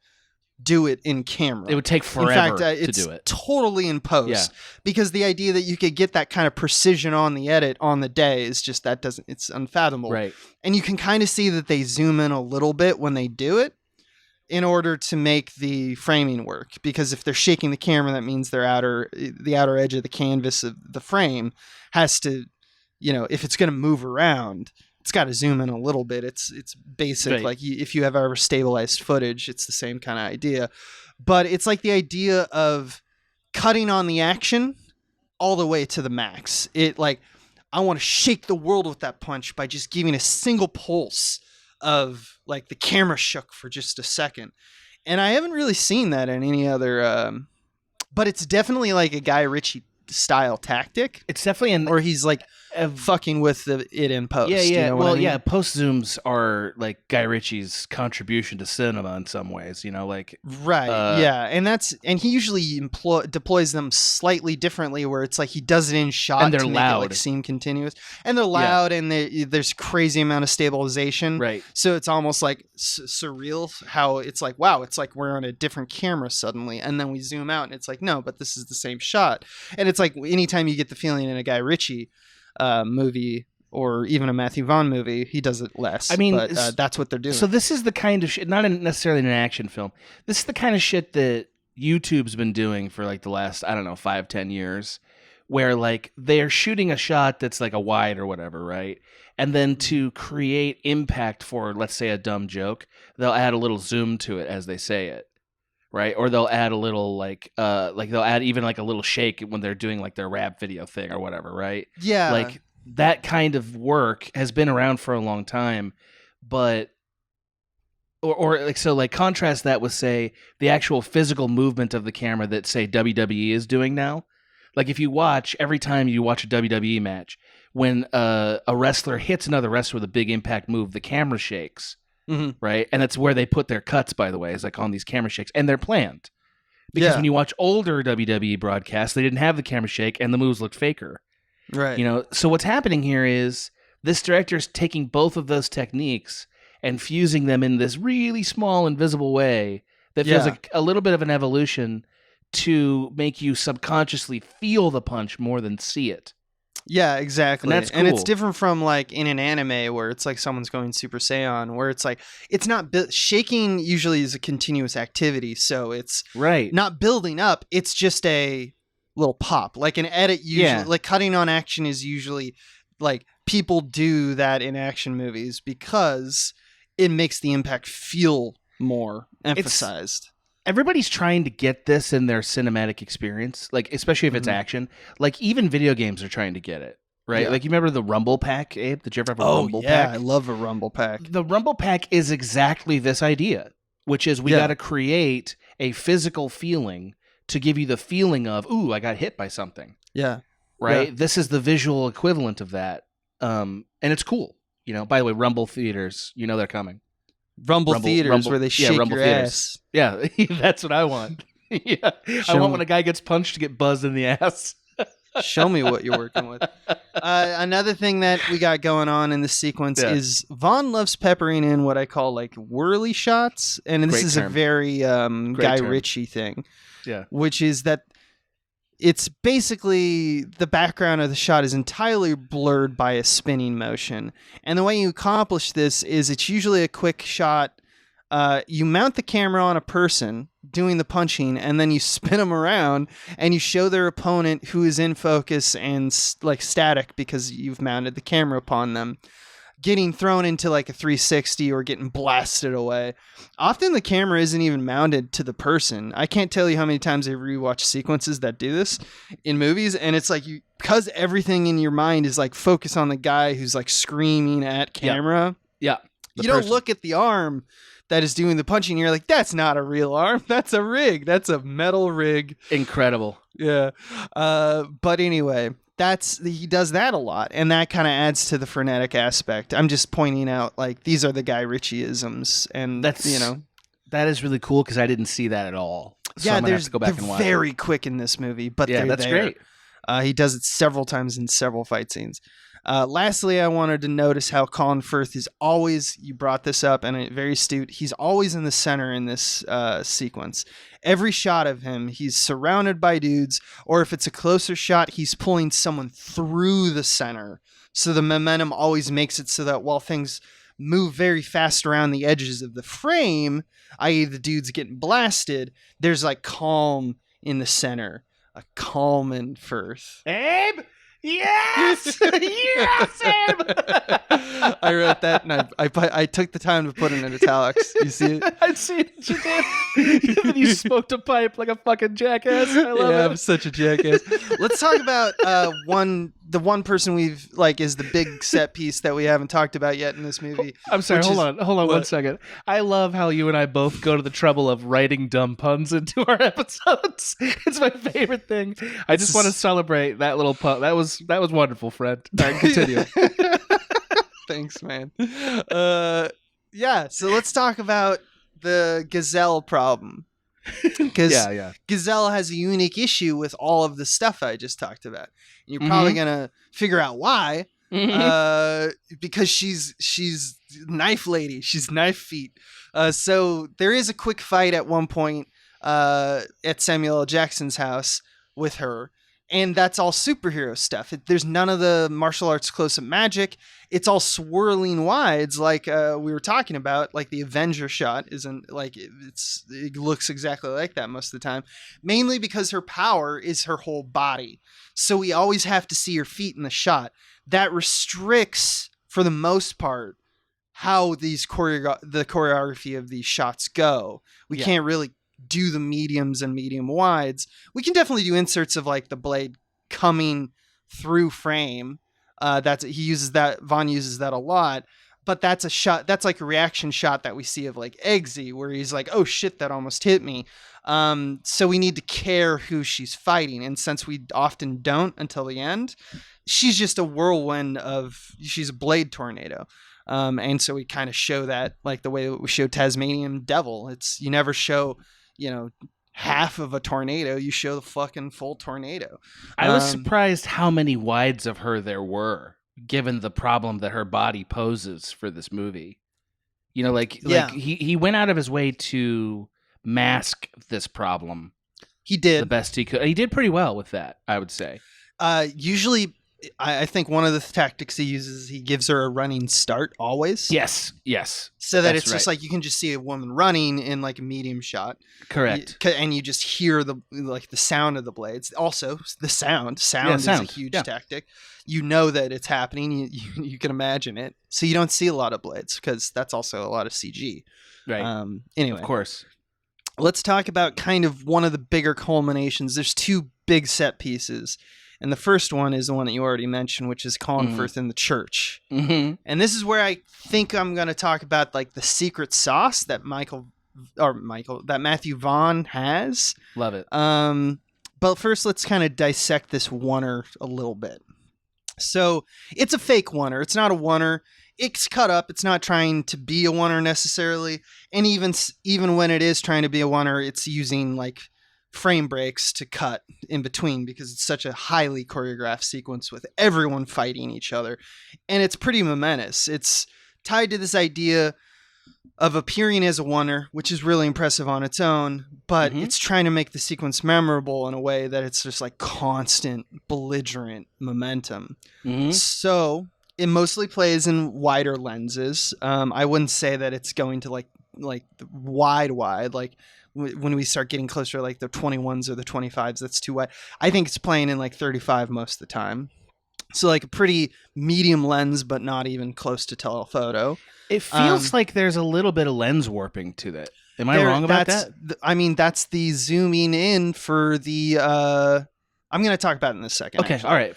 do it in camera. It would take forever in fact, to do it. Totally in post, because the idea that you could get that kind of precision on the edit on the day is just it's unfathomable. Right. And you can kind of see that they zoom in a little bit when they do it in order to make the framing work, because if they're shaking the camera, that means the outer edge of the canvas of the frame has to, if it's going to move around, it's got to zoom in a little bit. It's basic. Right. Like if you have ever stabilized footage, it's the same kind of idea. But it's like the idea of cutting on the action all the way to the max. I want to shake the world with that punch by just giving a single pulse of like the camera shook for just a second. And I haven't really seen that in any other, but it's definitely like a Guy Ritchie style tactic. It's definitely or he's like fucking with it in post. Yeah. You know what I mean? Post zooms are like Guy Ritchie's contribution to cinema in some ways. Right. And he usually deploys them slightly differently, where it's like he does it in shot and they're to loud. make it like seem continuous, and they're loud, and there's crazy amount of stabilization. Right. So it's almost like surreal how it's like, wow, it's like we're on a different camera suddenly, and then we zoom out, and it's like, no, but this is the same shot. And it's like anytime you get the feeling in a Guy Ritchie movie or even a Matthew Vaughn movie, he does it less. I mean, but that's what they're doing. So this is the kind of shit, not necessarily an action film. This is the kind of shit that YouTube's been doing for like the last, 5-10 years, where like they're shooting a shot that's like a wide or whatever, right? And then to create impact for, let's say, a dumb joke, they'll add a little zoom to it as they say it. Right, or they'll add a little like they'll add even like a little shake when they're doing like their rap video thing or whatever, right? Yeah, like that kind of work has been around for a long time, but like contrast that with, say, the actual physical movement of the camera that, say, WWE is doing now. Like if you watch, every time you watch a WWE match, when a wrestler hits another wrestler with a big impact move, the camera shakes. Mm-hmm. Right, and that's where they put their cuts, by the way, is like on these camera shakes, and they're planned because when you watch older WWE broadcasts, they didn't have the camera shake, and the moves looked faker. Right. So what's happening here is this director's taking both of those techniques and fusing them in this really small, invisible way that feels like a little bit of an evolution to make you subconsciously feel the punch more than see it. Yeah, exactly. And that's cool. And it's different from like in an anime where it's like someone's going Super Saiyan, where it's like it's not shaking usually is a continuous activity, so it's not building up. It's just a little pop. Like an edit usually, like cutting on action is usually like people do that in action movies because it makes the impact feel more emphasized. Everybody's trying to get this in their cinematic experience, like especially if it's action. Like even video games are trying to get it, right? Yeah. Like you remember the Rumble Pack, Abe? Did you ever have a Rumble Pack? I love a Rumble Pack. The Rumble Pack is exactly this idea, which is we got to create a physical feeling to give you the feeling of, ooh, I got hit by something. Yeah. Right? Yeah. This is the visual equivalent of that. And it's cool. By the way, Rumble theaters, they're coming. Rumble theaters where they shake your ass. Yeah, that's what I want. I want when a guy gets punched to get buzzed in the ass. Show me what you're working with. Another thing that we got going on in the sequence is Vaughn loves peppering in what I call like whirly shots. And this is a very Guy Ritchie thing. Yeah. Which is that it's basically the background of the shot is entirely blurred by a spinning motion. And the way you accomplish this is it's usually a quick shot. You mount the camera on a person doing the punching, and then you spin them around and you show their opponent who is in focus and like static because you've mounted the camera upon them, getting thrown into like a 360 or getting blasted away. Often the camera isn't even mounted to the person. I can't tell you how many times I've rewatched sequences that do this in movies, and it's like because everything in your mind is like focus on the guy who's like screaming at camera. Yeah. You don't look at the arm that is doing the punching. You're like, that's not a real arm. That's a rig. That's a metal rig. Incredible. Yeah. But anyway, he does that a lot, and that kind of adds to the frenetic aspect. I'm just pointing out, like, these are the Guy Ritchie-isms, and that is really cool because I didn't see that at all. So I'm gonna have to go back and watch. Very quick in this movie, but that's great. He does it several times in several fight scenes. Lastly, I wanted to notice how Colin Firth is always, you brought this up, and very astute, he's always in the center in this sequence. Every shot of him, he's surrounded by dudes, or if it's a closer shot, he's pulling someone through the center. So the momentum always makes it so that while things move very fast around the edges of the frame, i.e. the dude's getting blasted, there's like calm in the center. A calm and Firth. Abe? Yes! Yes, Abe! I wrote that, and I took the time to put it in italics. You see it? I see it. You did. You smoked a pipe like a fucking jackass. I love it. I'm such a jackass. Let's talk about the one person we've is the big set piece that we haven't talked about yet in this movie. I'm sorry. Hold on 1 second. I love how you and I both go to the trouble of writing dumb puns into our episodes. It's my favorite thing. I just want to celebrate that little pun. That was wonderful, friend. All right, continue. Thanks, man. Yeah. So let's talk about the Gazelle problem. Because Gazelle has a unique issue with all of the stuff I just talked about. And you're probably gonna figure out why. Because she's knife lady. She's knife feet. So there is a quick fight at one point at Samuel L. Jackson's house with her. And that's all superhero stuff. There's none of the martial arts close-up magic. It's all swirling wides, like we were talking about. Like the Avenger shot isn't it looks exactly like that most of the time. Mainly because her power is her whole body, so we always have to see her feet in the shot. That restricts, for the most part, how the choreography of these shots go. We can't really do the mediums and medium wides. We can definitely do inserts of the blade coming through frame. Vaughn uses that a lot, but that's a shot. That's like a reaction shot that we see of Eggsy, where he's like, "Oh shit, that almost hit me." So we need to care who she's fighting, and since we often don't until the end, she's just a whirlwind she's a blade tornado. And so we kind of show that the way that we show Tasmanian Devil. You never show half of a tornado, you show the fucking full tornado. I was surprised how many wides of her there were, given the problem that her body poses for this movie. He went out of his way to mask this problem. He did the best he could. He did pretty well with that, I would say. Usually, I think one of the tactics he uses is he gives her a running start always. Yes. So that it's just you can just see a woman running in a medium shot. Correct. And you just hear the sound of the blades. Also, the sound is a huge tactic. You know that it's happening. You can imagine it. So you don't see a lot of blades because that's also a lot of CG. Right. Anyway, of course. Let's talk about kind of one of the bigger culminations. There's two big set pieces. And the first one is the one that you already mentioned, which is Colin Firth in the church. Mm-hmm. And this is where I think I'm going to talk about the secret sauce that Matthew Vaughn has. Love it. But first, let's kind of dissect this oneer a little bit. So it's a fake oneer. It's not a oneer. It's cut up. It's not trying to be a oneer necessarily. And even when it is trying to be a oneer, it's using frame breaks to cut in between because it's such a highly choreographed sequence with everyone fighting each other, and it's pretty momentous. It's tied to this idea of appearing as a oneer, which is really impressive on its own, but it's trying to make the sequence memorable in a way that it's just constant belligerent momentum. So it mostly plays in wider lenses. I wouldn't say that it's going to wide when we start getting closer to the 21s or the 25s, that's too wide. I think it's playing in 35 most of the time. So a pretty medium lens, but not even close to telephoto. It feels like there's a little bit of lens warping to that. Am I wrong about that? That's the zooming in for the, I'm going to talk about it in a second. Okay. Actually. All right.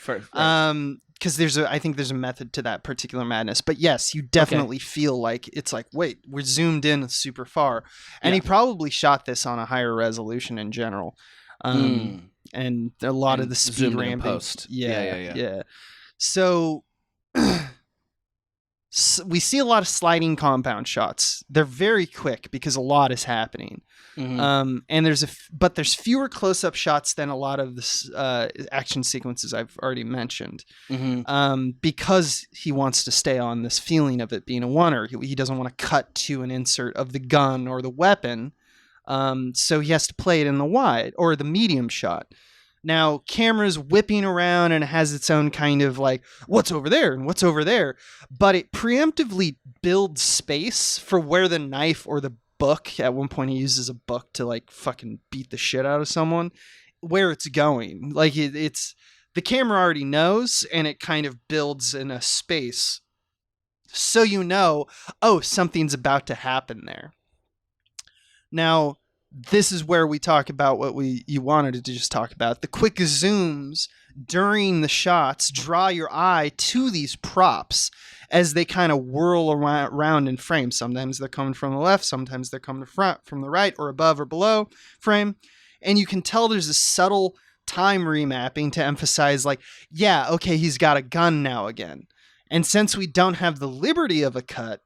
Because I think there's a method to that particular madness. But yes, you definitely feel it's wait, we're zoomed in super far. And he probably shot this on a higher resolution in general. And a lot of the speed ramping. Post. Yeah. So we see a lot of sliding compound shots. They're very quick because a lot is happening. And there's fewer close-up shots than a lot of the action sequences I've already mentioned. Because he wants to stay on this feeling of it being a oneer. He doesn't want to cut to an insert of the gun or the weapon. So he has to play it in the wide or the medium shot. Now, camera's whipping around and it has its own kind of like, what's over there and what's over there. But it preemptively builds space for where the knife or the book, at one point he uses a book to like fucking beat the shit out of someone, where it's going. Like it's the camera already knows, and it kind of builds in a space. So something's about to happen there. Now, this is where we talk about what you wanted to just talk about. The quick zooms during the shots draw your eye to these props as they kind of whirl around in frame. Sometimes they're coming from the left, sometimes they're coming from the right or above or below frame. And you can tell there's a subtle time remapping to emphasize like, yeah, okay, he's got a gun now again. And since we don't have the liberty of a cut,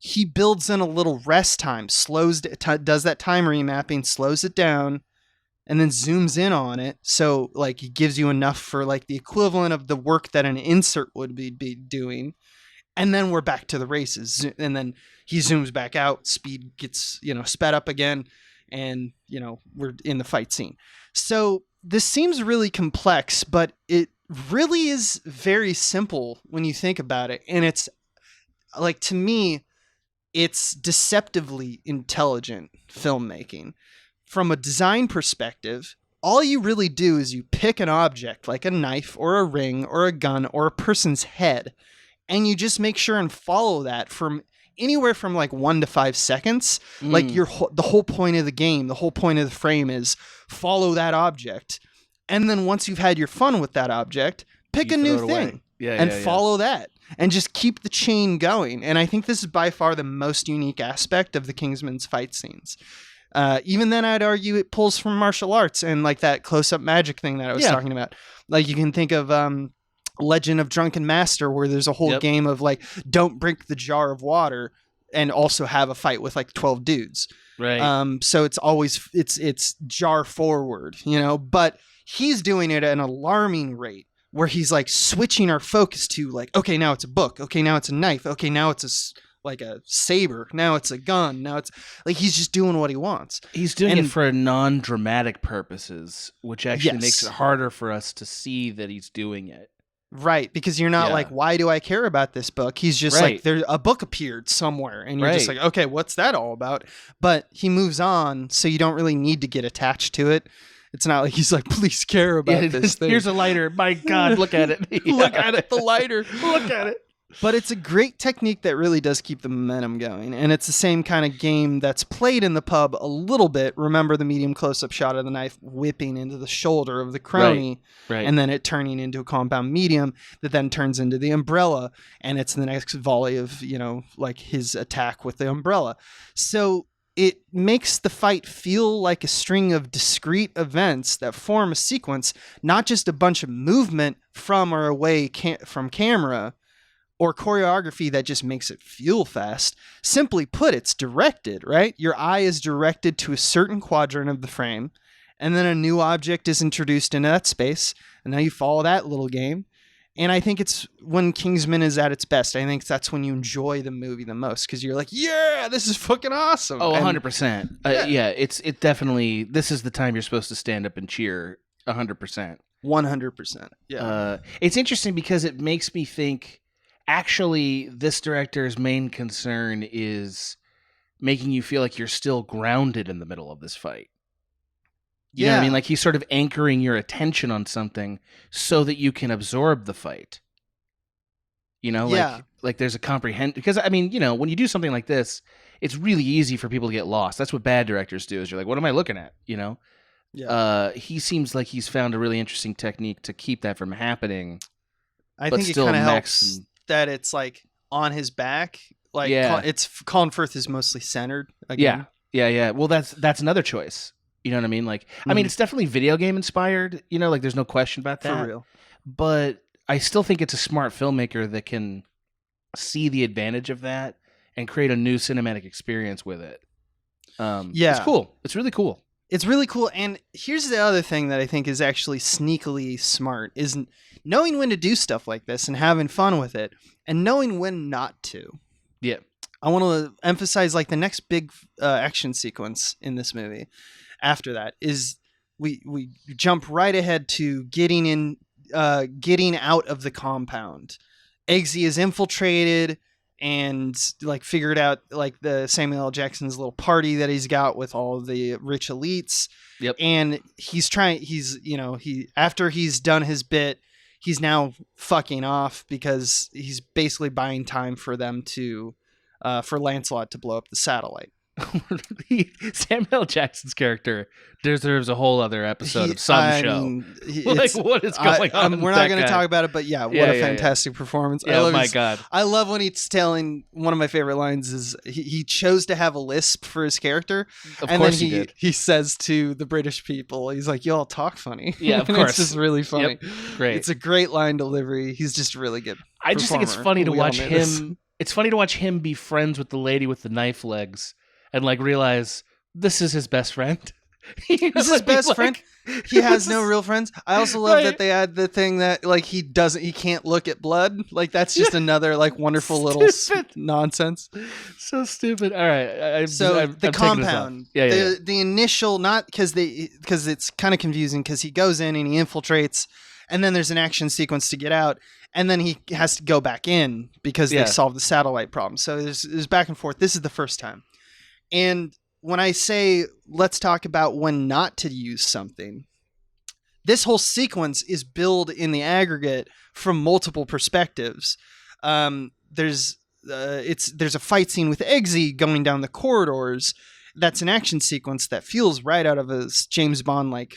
he builds in a little rest time, does that time remapping, slows it down, and then zooms in on it. So like he gives you enough for like the equivalent of the work that an insert would be doing. And then we're back to the races. And then he zooms back out, speed gets, sped up again. And, we're in the fight scene. So this seems really complex, but it really is very simple when you think about it. And it's like, to me, it's deceptively intelligent filmmaking. From a design perspective, all you really do is you pick an object like a knife or a ring or a gun or a person's head, and you just make sure and follow that from anywhere from like 1 to 5 seconds. Like the whole point of the game, the whole point of the frame is follow that object. And then once you've had your fun with that object, pick a new thing and follow that. And just keep the chain going. And I think this is by far the most unique aspect of the Kingsman's fight scenes. Even then, I'd argue it pulls from martial arts and like that close-up magic thing that I was talking about. Like you can think of Legend of Drunken Master, where there's a whole game of like, don't break the jar of water and also have a fight with like 12 dudes. Right. So it's always, it's jar forward, but he's doing it at an alarming rate, where he's like switching our focus to like, okay, now it's a book. Okay, now it's a knife. Okay, now it's like a saber. Now it's a gun. Now it's like he's just doing what he wants. He's doing it for non-dramatic purposes, which actually makes it harder for us to see that he's doing it. Right, because you're not like, why do I care about this book? He's just like, there's a book appeared somewhere, and you're just like, okay, what's that all about? But he moves on, so you don't really need to get attached to it. It's not like he's like, please care about this thing. Here's a lighter. My God, look at it. Look at it, the lighter. Look at it. But it's a great technique that really does keep the momentum going. And it's the same kind of game that's played in the pub a little bit. Remember the medium close-up shot of the knife whipping into the shoulder of the crony. Right. And then it turning into a compound medium that then turns into the umbrella. And it's the next volley of, like his attack with the umbrella. So it makes the fight feel like a string of discrete events that form a sequence, not just a bunch of movement from or away from camera, or choreography that just makes it feel fast. Simply put, it's directed, right? Your eye is directed to a certain quadrant of the frame, and then a new object is introduced into that space, and now you follow that little game. And I think it's when Kingsman is at its best. I think that's when you enjoy the movie the most, because you're like, yeah, this is fucking awesome. Oh, 100%. It definitely, this is the time you're supposed to stand up and cheer 100%. 100%. Yeah. It's interesting because it makes me think, actually, this director's main concern is making you feel like you're still grounded in the middle of this fight. You know what I mean? Like he's sort of anchoring your attention on something so that you can absorb the fight. Like there's a comprehend, because I mean, when you do something like this, it's really easy for people to get lost. That's what bad directors do, is you're like, what am I looking at? He seems like he's found a really interesting technique to keep that from happening. I think it kind of helps that it's like on his back. Like it's Colin Firth is mostly centered again. Yeah. Well, that's another choice. You know what I mean? Like, I mean, it's definitely video game inspired. You know, like there's no question about that. For real. But I still think it's a smart filmmaker that can see the advantage of that and create a new cinematic experience with it. It's cool. It's really cool. It's really cool. And here's the other thing that I think is actually sneakily smart is knowing when to do stuff like this and having fun with it and knowing when not to. Yeah. I want to emphasize like the next big action sequence in this movie after that is we jump right ahead to getting out of the compound. Eggsy is infiltrated and like figured out like the Samuel L. Jackson's little party that he's got with all of the rich elites. Yep. And after he's done his bit, he's now fucking off because he's basically buying time for them to for Lancelot to blow up the satellite. Samuel L. Jackson's character deserves a whole other episode of some show. Like, what is going on? We're not going to talk about it, but what a fantastic performance. Yeah, my God. I love when he's telling, one of my favorite lines is he chose to have a lisp for his character. Of course he did. He says to the British people, he's like, you all talk funny. Yeah, of course. It's just really funny. Yep. Great. It's a great line delivery. He's just really good. I just think it's funny to watch him. It's funny to watch him be friends with the lady with the knife legs. And like realize this is his best friend. This is his best friend. He has no real friends. I also love that they add the thing that like he can't look at blood. Like that's just another like wonderful little nonsense. So stupid. All right. The compound. The initial, not because it's kind of confusing because he goes in and he infiltrates, and then there's an action sequence to get out. And then he has to go back in because they solved the satellite problem. So there's back and forth. This is the first time. And when I say, let's talk about when not to use something, this whole sequence is billed in the aggregate from multiple perspectives. There's a fight scene with Eggsy going down the corridors. That's an action sequence that feels right out of a James Bond, like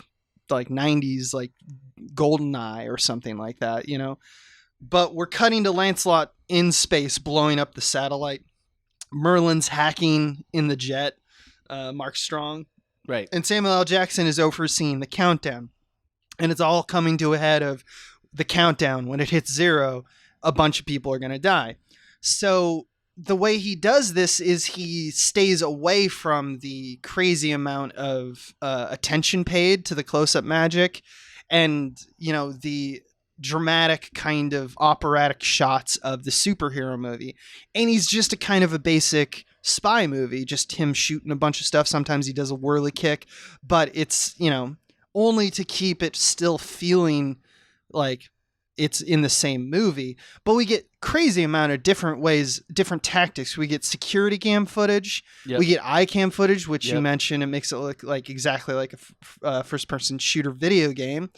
90s, like GoldenEye or something like that, you know? But we're cutting to Lancelot in space, blowing up the satellite. Merlin's hacking in the jet, Mark Strong. Right. And Samuel L. Jackson is overseeing the countdown. And it's all coming to a head of the countdown. When it hits 0, a bunch of people are going to die. So the way he does this is he stays away from the crazy amount of attention paid to the close-up magic and, the dramatic kind of operatic shots of the superhero movie. And he's just a kind of a basic spy movie, just him shooting a bunch of stuff. Sometimes he does a whirly kick, but it's, only to keep it still feeling like it's in the same movie. But we get crazy amount of different ways, different tactics. We get security cam footage. Yep. We get eye cam footage, which you mentioned. It makes it look like exactly like a first person shooter video game.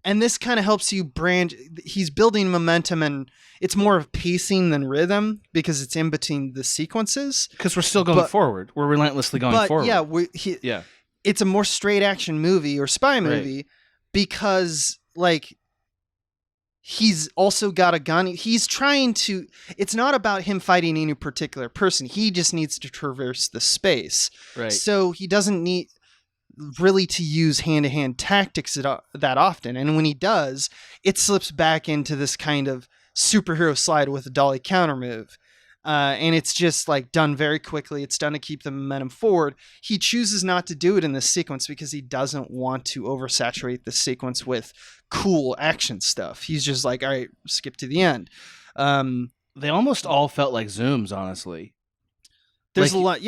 And this kind of helps you brand. He's building momentum, and it's more of pacing than rhythm because it's in between the sequences. Because we're still going forward. We're relentlessly going forward. Yeah, it's a more straight action movie or spy movie because, like, he's also got a gun. He's trying to. It's not about him fighting any particular person. He just needs to traverse the space. Right. So he doesn't need really to use hand-to-hand tactics that often, and when he does, it slips back into this kind of superhero slide with a dolly counter move, and it's just like done very quickly. It's done to keep the momentum forward. He chooses not to do it in this sequence because he doesn't want to oversaturate the sequence with cool action stuff. He's just like, all right, skip to the end. They almost all felt like zooms, honestly. There's a lot,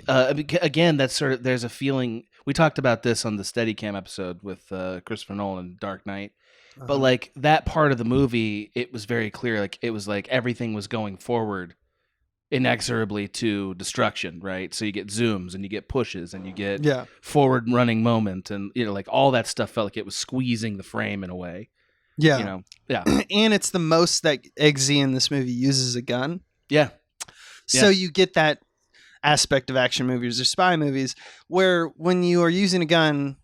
again, that's sort of, there's a feeling, we talked about this on the Steadicam episode with Christopher Nolan, Dark Knight, but like that part of the movie, it was very clear, like it was like everything was going forward inexorably to destruction, right? So you get zooms and you get pushes and you get forward running moment, and like all that stuff felt like it was squeezing the frame in a way. And it's the most that Eggsy in this movie uses a gun. So you get that aspect of action movies or spy movies where when you are using a gun,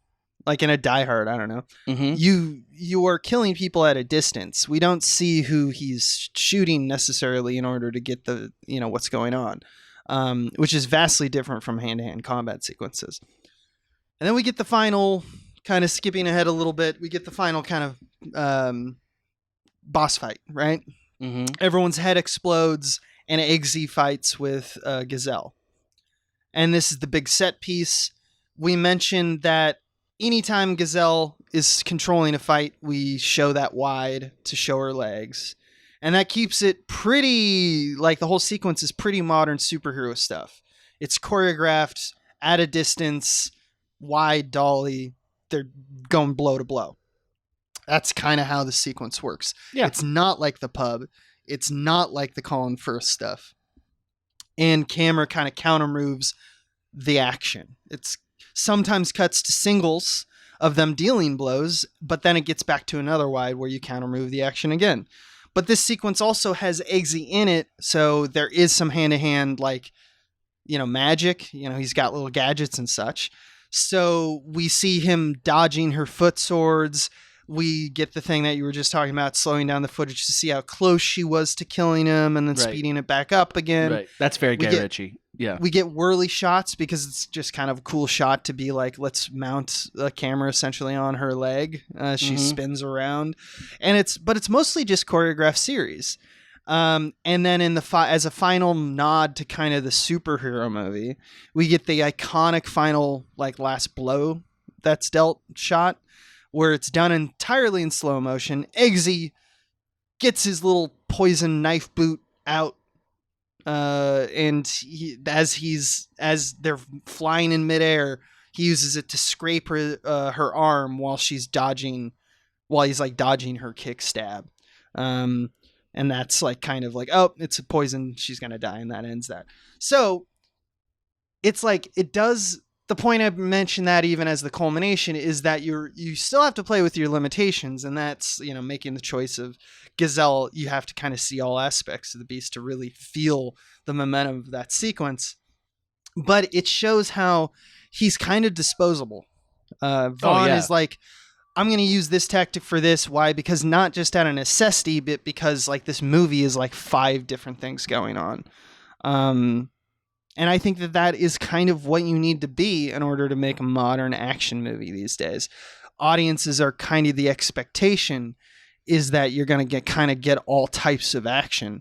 like in a Die Hard, I don't know, you are killing people at a distance. We don't see who he's shooting necessarily in order to get the, what's going on, which is vastly different from hand-to-hand combat sequences. And then we get the final, kind of skipping ahead a little bit, we get the final kind of boss fight, right? Mm-hmm. Everyone's head explodes, and Eggsy fights with Gazelle. And this is the big set piece. We mentioned that anytime Gazelle is controlling a fight, we show that wide to show her legs. And that keeps it pretty, like the whole sequence is pretty modern superhero stuff. It's choreographed at a distance, wide dolly. They're going blow to blow. That's kind of how the sequence works. Yeah. It's not like the pub. It's not like the Colin Firth stuff. And camera kind of counter moves the action. It's sometimes cuts to singles of them dealing blows, but then it gets back to another wide where you counter move the action again. But this sequence also has Eggsy in it, so there is some hand-to-hand, like, magic. He's got little gadgets and such. So we see him dodging her foot swords. We get the thing that you were just talking about, slowing down the footage to see how close she was to killing him and then speeding it back up again. Right. That's very Guy Ritchie. Yeah. We get whirly shots because it's just kind of a cool shot to be like, let's mount a camera essentially on her leg. She spins around, and it's mostly just choreographed series. And then as a final nod to kind of the superhero movie, we get the iconic final, like, last blow that's dealt shot, where it's done entirely in slow motion. Eggsy gets his little poison knife boot out, and as they're flying in midair, he uses it to scrape her arm while he's like dodging her kick stab. And that's like kind of like, oh, it's a poison, she's gonna die, and that ends that. So it's like, it does. The point I mentioned that even as the culmination is that you still have to play with your limitations, and that's, making the choice of Gazelle. You have to kind of see all aspects of the beast to really feel the momentum of that sequence. But it shows how he's kind of disposable. Vaughn is like, I'm going to use this tactic for this. Why? Because not just out of necessity, but because like this movie is like 5 different things going on. And I think that is kind of what you need to be in order to make a modern action movie these days. Audiences are kind of, the expectation is that you're going to get all types of action.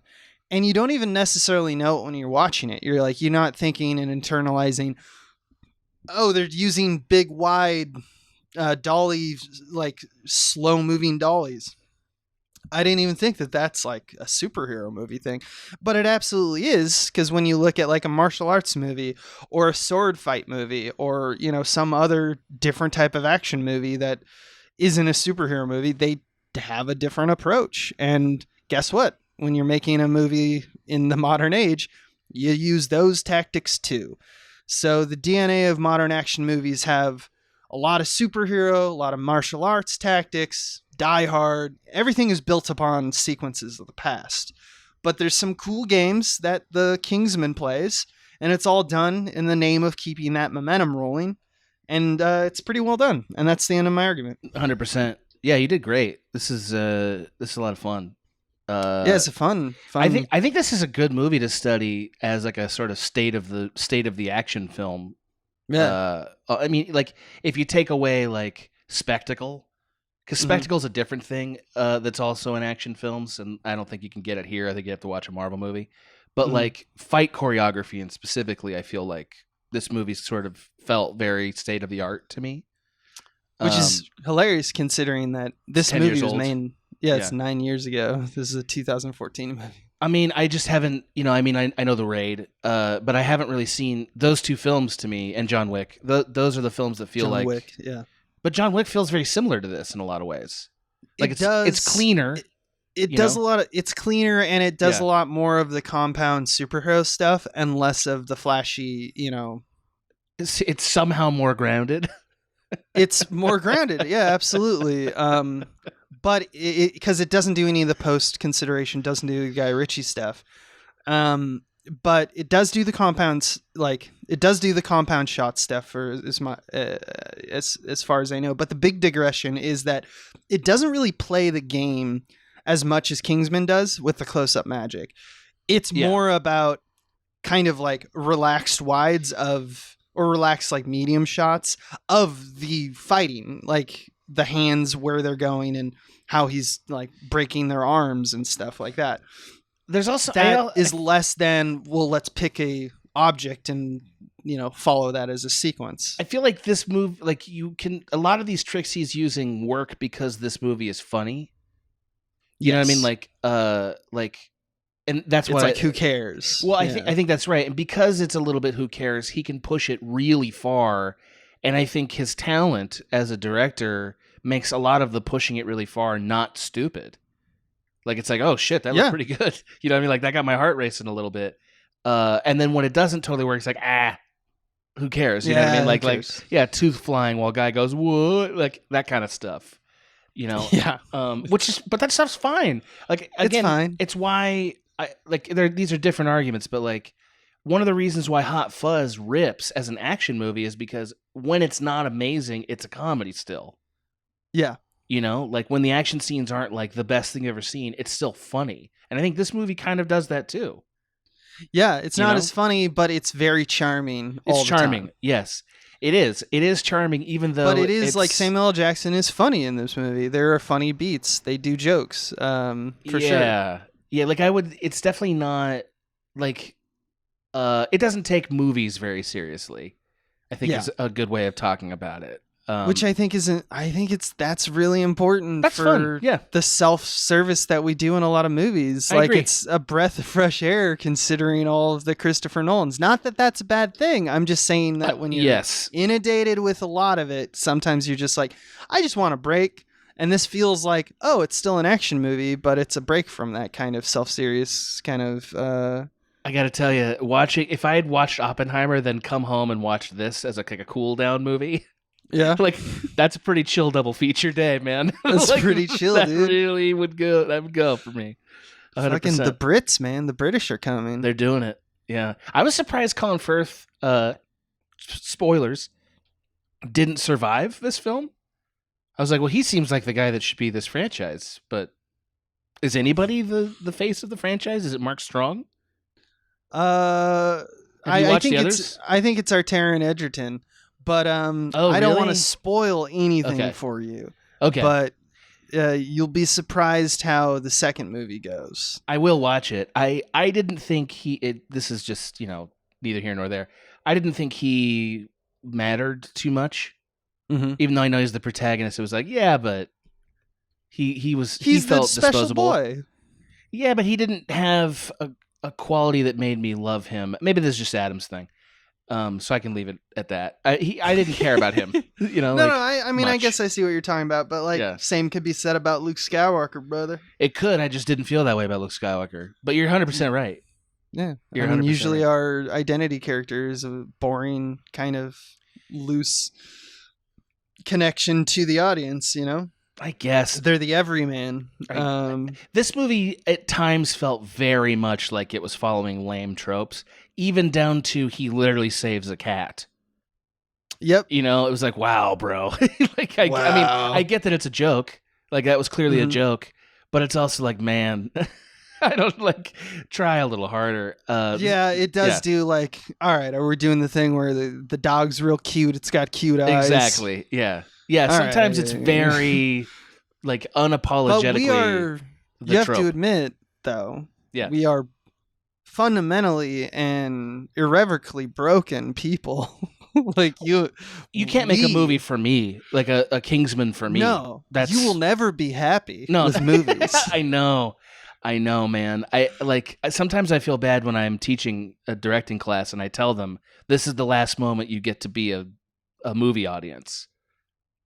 And you don't even necessarily know it when you're watching it. You're not thinking and internalizing, oh, they're using big, wide dolly, like slow moving dollies. I didn't even think that that's like a superhero movie thing, but it absolutely is. Because when you look at like a martial arts movie or a sword fight movie or, some other different type of action movie that isn't a superhero movie, they have a different approach. And guess what? When you're making a movie in the modern age, you use those tactics too. So the DNA of modern action movies have a lot of superhero, a lot of martial arts tactics, Die Hard. Everything is built upon sequences of the past. But there's some cool games that the Kingsman plays, and it's all done in the name of keeping that momentum rolling. And it's pretty well done. And that's the end of my argument. 100%. Yeah, you did great. This is a lot of fun. Yeah, it's a fun. I think this is a good movie to study as like a sort of state of the action film. Yeah. I mean, like, if you take away like spectacle, because spectacle is a different thing that's also in action films, and I don't think you can get it here. I think you have to watch a Marvel movie. But like fight choreography, and specifically, I feel like this movie sort of felt very state of the art to me, which is hilarious considering that this movie was made. Yeah, it's 9 years ago. This is a 2014 movie. I mean, I just haven't, I know The Raid, but I haven't really seen those 2 films to me, and John Wick. Those are the films that feel John Wick, yeah. But John Wick feels very similar to this in a lot of ways. Like it's cleaner. It does a lot of, it's cleaner, and it does a lot more of the compound superhero stuff and less of the flashy, It's somehow more grounded. It's more grounded. Yeah, absolutely. But because it doesn't do any of the post consideration, doesn't do Guy Ritchie stuff. But it does do the compounds, like it does do the compound shot stuff for as far as I know. But the big digression is that it doesn't really play the game as much as Kingsman does with the close up magic. It's more about kind of like relaxed wides of or relaxed like medium shots of the fighting, like the hands where they're going and how he's like breaking their arms and stuff like that. There's also that is less than, well, let's pick a object and follow that as a sequence. I feel like this movie, like a lot of these tricks he's using work because this movie is funny. You know what I mean? Like, and that's why who cares? Well, I think that's right. And because it's a little bit who cares, he can push it really far. And I think his talent as a director makes a lot of the pushing it really far not stupid. Like, it's like, oh shit, that looked pretty good. You know what I mean? Like, that got my heart racing a little bit. And then when it doesn't totally work, it's like, who cares? You know what I mean? Like, tooth flying while guy goes, what? Like, that kind of stuff. Yeah. But that stuff's fine. Like, again, it's fine. It's why these are different arguments, but like, one of the reasons why Hot Fuzz rips as an action movie is because when it's not amazing, it's a comedy still. Yeah. Like when the action scenes aren't like the best thing you've ever seen, it's still funny. And I think this movie kind of does that too. Yeah, it's not as funny, but it's very charming. It's charming. Yes, it is. It is charming, even though. But it is like Samuel L. Jackson is funny in this movie. There are funny beats. They do jokes. For sure. Yeah. Like it's definitely not like. It doesn't take movies very seriously. I think is a good way of talking about it. Which I think that's really important for the self-service that we do in a lot of movies. I agree. It's a breath of fresh air considering all of the Christopher Nolans. Not that that's a bad thing. I'm just saying that when you're inundated with a lot of it, sometimes you're just like, I just want a break. And this feels like, oh, it's still an action movie, but it's a break from that kind of self-serious kind of... I got to tell you, if I had watched Oppenheimer, then come home and watched this as a cool down movie... Yeah, like that's a pretty chill double feature day, man. That's pretty chill, that dude. Really would go. That would go for me. 100%. Fucking the Brits, man. The British are coming. They're doing it. Yeah, I was surprised Colin Firth. Spoilers. Didn't survive this film. I was like, well, he seems like the guy that should be this franchise. But is anybody the face of the franchise? Is it Mark Strong? I think it's our Taron Egerton. But I don't want to spoil anything for you. Okay. But you'll be surprised how the second movie goes. I will watch it. I didn't think this is just, neither here nor there. I didn't think he mattered too much. Mm-hmm. Even though I know he's the protagonist, it was like, yeah, but he felt the special disposable. Boy. Yeah, but he didn't have a quality that made me love him. Maybe this is just Adam's thing. So I can leave it at that. I didn't care about him. I mean, I guess I see what you're talking about, but same could be said about Luke Skywalker, brother. It could. I just didn't feel that way about Luke Skywalker. But you're 100% right. Yeah. Usually right. Our identity character is a boring, kind of loose connection to the audience, I guess. They're the everyman. This movie at times felt very much like it was following lame tropes, even down to he literally saves a cat. Yep. It was like, wow, bro. I mean, I get that it's a joke. Like, that was clearly a joke, but it's also like, man, I don't try a little harder. It does do like, all right, are we doing the thing where the dog's real cute? It's got cute eyes. Exactly. Yeah. Yeah, sometimes it's very, unapologetically. But you have to admit, though, we are fundamentally and irrevocably broken people. You can't make a movie for me, like a Kingsman for me. No, you will never be happy with movies. I know, man. Sometimes I feel bad when I'm teaching a directing class and I tell them, this is the last moment you get to be a movie audience.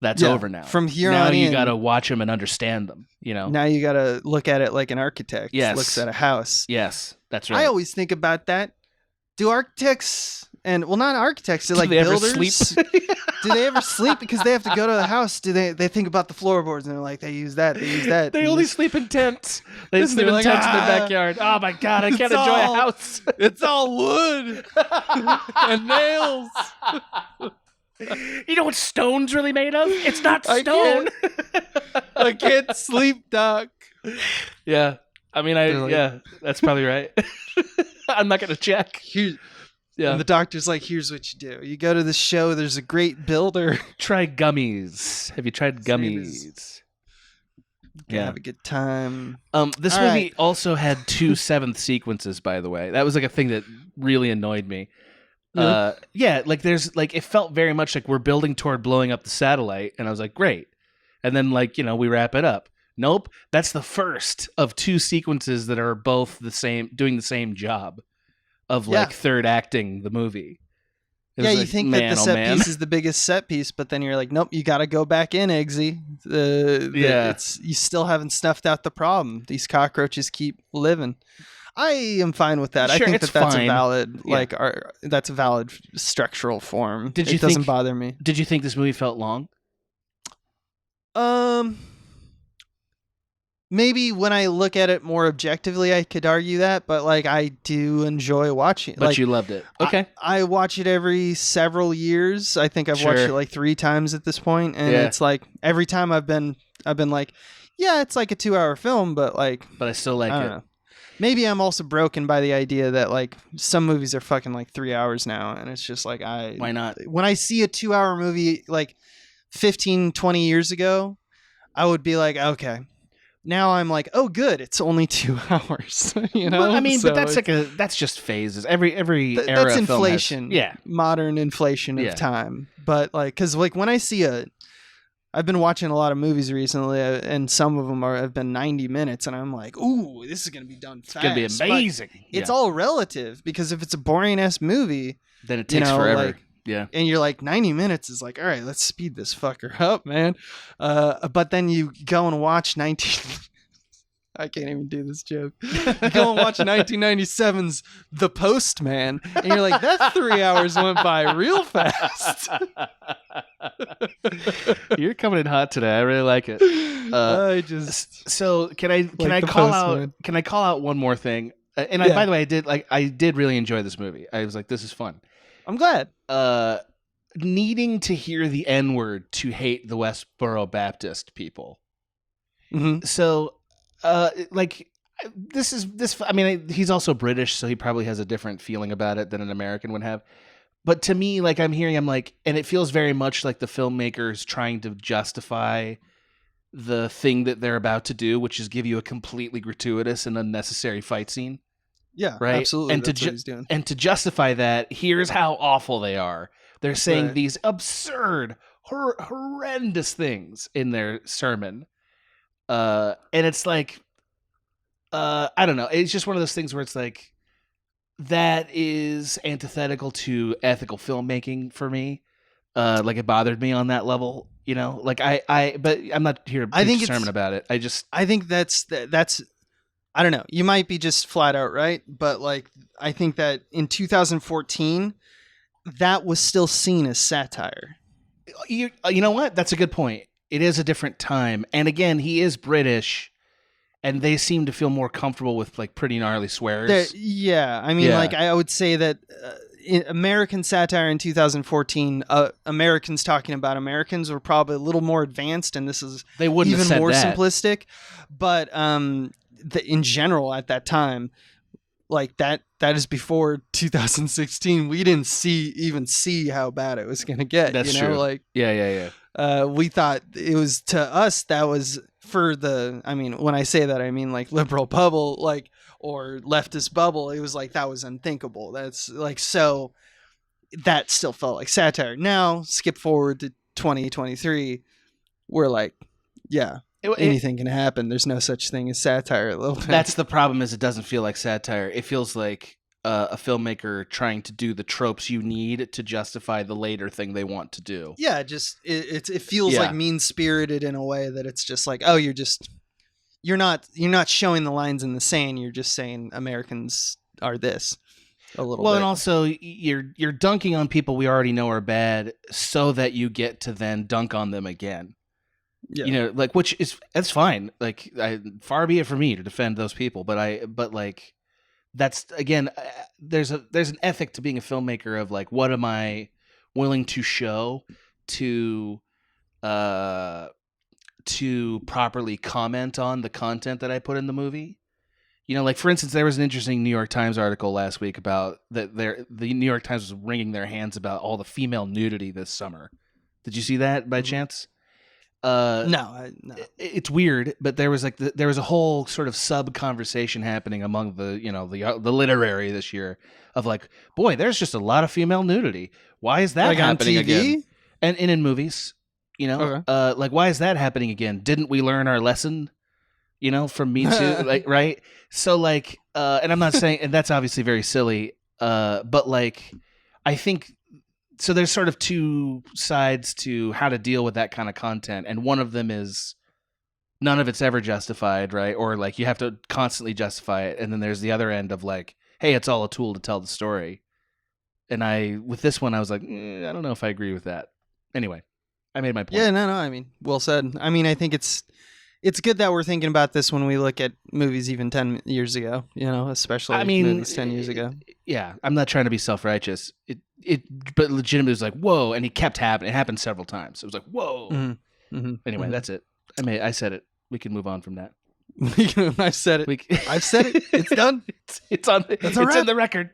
That's over now. From here now on you in, got to watch them and understand them, Now you got to look at it like an architect looks at a house. Yes, that's right. I always think about that. Do architects not architects, do they builders ever sleep? Do they ever sleep because they have to go to the house? Do they think about the floorboards and they're like, they use that. They only sleep in tents. They sleep in tents in their backyard. Oh my God, I can't enjoy a house. It's all wood and nails. You know what stone's really made of? It's not stone. I can't sleep, Doc. Yeah. I mean, that's probably right. I'm not going to check. Yeah. And the doctor's like, here's what you do. You go to the show, there's a great builder. Try gummies. Have you tried gummies? Yeah. Have a good time. This movie also had 2 seventh sequences, by the way. That was like a thing that really annoyed me. Really? Yeah, like there's like it felt very much like we're building toward blowing up the satellite, and I was like, great. And then like, we wrap it up. Nope, that's the first of 2 sequences that are both the same, doing the same job of like third acting the movie. Yeah, you think that the set piece is the biggest set piece, but then you're like, nope, you got to go back in, Eggsy. You still haven't snuffed out the problem. These cockroaches keep living. I am fine with that. Sure, I think that's fine. a valid, that's a valid structural form. It doesn't bother me. Did you think this movie felt long? Maybe when I look at it more objectively, I could argue that, but like I do enjoy watching it. But like, you loved it. Okay. I watch it every several years. I think I've watched it like 3 times at this point, and it's like every time I've been like, yeah, it's like a 2-hour film, but I still like it. Know. Maybe I'm also broken by the idea that like some movies are fucking like 3 hours now, and it's just like why not? When I see a 2-hour movie like 15, 20 years ago, I would be like, okay. Now I'm like, oh, good. It's only 2 hours. Well, I mean, but that's just phases. Every era. That's inflation. Has, modern inflation of time. But like, because like when I see I've been watching a lot of movies recently, and some of them have been 90 minutes, and I'm like, ooh, this is gonna be done fast. It's gonna be amazing. It's all relative, because if it's a boring ass movie, then it takes forever. Like, and you're like 90 minutes is like, all right, let's speed this fucker up, man. But then you go and watch I can't even do this joke. You go and watch 1997's The Postman, and you're like, that 3 hours went by real fast. You're coming in hot today. I really like it. So can I call out one more thing? And by the way, I did really enjoy this movie. I was like, this is fun. I'm glad. Needing to hear the N-word to hate the Westboro Baptist people. Mm-hmm. So, this. I mean, he's also British, so he probably has a different feeling about it than an American would have. But to me, like I'm like, and it feels very much like the filmmakers trying to justify the thing that they're about to do, which is give you a completely gratuitous and unnecessary fight scene. Yeah, right. Absolutely. And that's what he's doing. And to justify that, here's how awful they are. They're saying these absurd, horrendous things in their sermon. And it's like, I don't know. It's just one of those things where it's like, that is antithetical to ethical filmmaking for me. Like it bothered me on that level, like but I'm not here to preach a sermon about it. I think that's I don't know. You might be just flat out right, but like I think that in 2014, that was still seen as satire. You know what? That's a good point. It is a different time, and again, he is British, and they seem to feel more comfortable with like pretty gnarly swears. I mean, like I would say that in American satire in 2014, Americans talking about Americans were probably a little more advanced, and they wouldn't even have said more that. Simplistic, but in general at that time, like that is before 2016. We didn't even see how bad it was going to get. That's true. Like we thought it was, to us, that was for I mean, when I say that, I mean like liberal bubble, like, or leftist bubble. It was like, that was unthinkable. That's like, so that still felt like satire. Now skip forward to 2023, we're like, anything can happen. There's no such thing as satire. A little bit. That's the problem, is it doesn't feel like satire. It feels like a filmmaker trying to do the tropes you need to justify the later thing they want to do. Yeah, just it feels like mean-spirited in a way that it's just like, oh, you're not showing the lines in the sand. You're just saying Americans are this a little bit. And also you're dunking on people we already know are bad so that you get to then dunk on them again. Yeah. Like, that's fine. Like, far be it for me to defend those people, but like, that's, again, there's an ethic to being a filmmaker of like, what am I willing to show to properly comment on the content that I put in the movie? like for instance, there was an interesting New York Times article last week about that the New York Times was wringing their hands about all the female nudity this summer. Did you see that by chance? No. It's weird, but there was there was a whole sort of sub conversation happening among the literary this year of like, boy, there's just a lot of female nudity. Why is that like happening on TV? again? And in movies, Okay. like why is that happening again? Didn't we learn our lesson? From Me Too, like right? So like, and I'm not saying, and that's obviously very silly, but like, I think. So there's sort of two sides to how to deal with that kind of content, and one of them is none of it's ever justified, right? Or like you have to constantly justify it, and then there's the other end of like, hey, it's all a tool to tell the story. And with this one, I was like, I don't know if I agree with that. Anyway, I made my point. Yeah, no. I mean, well said. I mean, I think it's good that we're thinking about this when we look at movies even 10 years ago, especially movies 10 years ago. Yeah, I'm not trying to be self-righteous. But legitimately was like, whoa, and it kept happening. It happened several times. It was like, whoa. Anyway, that's it. I said it. We can move on from that. I've said it. I've said it. It's done. It's on. It's in the record.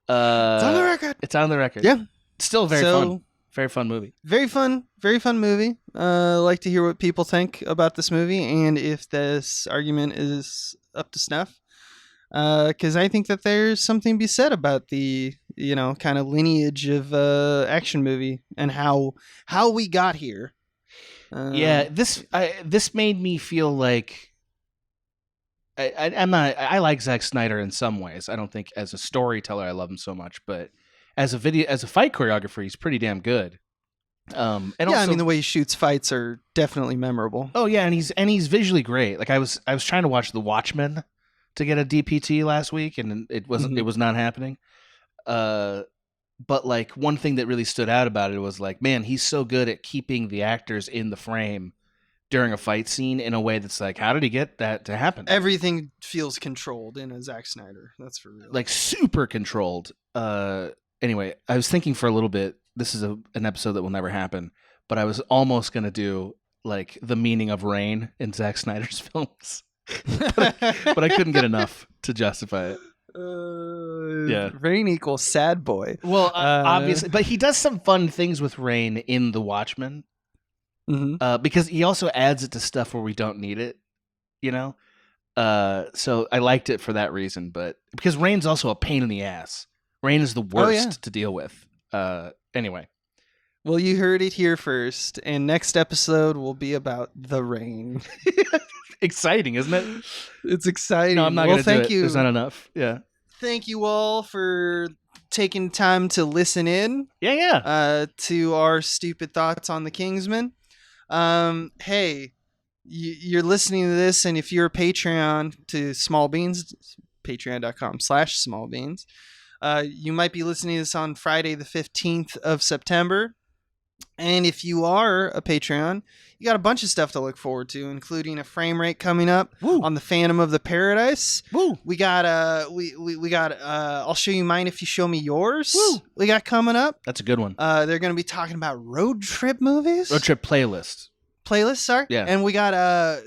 It's on the record. It's on the record. Yeah. Still very fun. Very fun movie. Very fun movie. Like to hear what people think about this movie and if this argument is up to snuff. Because I think that there's something to be said about the kind of lineage of action movie and how we got here. This made me feel like I like Zack Snyder in some ways. I don't think as a storyteller I love him so much, but as a fight choreographer, he's pretty damn good. Also, I mean the way he shoots fights are definitely memorable. Oh yeah, and he's visually great. Like I was trying to watch The Watchmen to get a DPT last week, and it was not happening. But like one thing that really stood out about it was like, man, he's so good at keeping the actors in the frame during a fight scene in a way that's like, how did he get that to happen? Everything feels controlled in a Zack Snyder. That's for real. Like super controlled. Anyway, I was thinking for a little bit, this is an episode that will never happen, but I was almost going to do like the meaning of rain in Zack Snyder's films. but I couldn't get enough to justify it. Rain equals sad boy. Well, obviously, but he does some fun things with rain in The Watchmen. Because he also adds it to stuff where we don't need it, So I liked it for that reason, but because rain's also a pain in the ass. Rain is the worst to deal with. Anyway. Well, you heard it here first, and next episode will be about the rain. Exciting, isn't it? It's exciting. No, I'm not going to do it. Thank you. There's not enough. Yeah. Thank you all for taking time to listen in. Yeah. To our stupid thoughts on the Kingsman. Hey, you're listening to this, and if you're a Patreon to Small Beans, patreon.com/smallbeans, you might be listening to this on Friday the 15th of September. And if you are a Patreon, you got a bunch of stuff to look forward to, including a frame rate coming up on the Phantom of the Paradise. Woo. We got we got I'll show you mine if you show me yours. Woo. We got coming up. That's a good one. They're going to be talking about road trip movies. Road trip playlist. Sorry. Yeah. And we got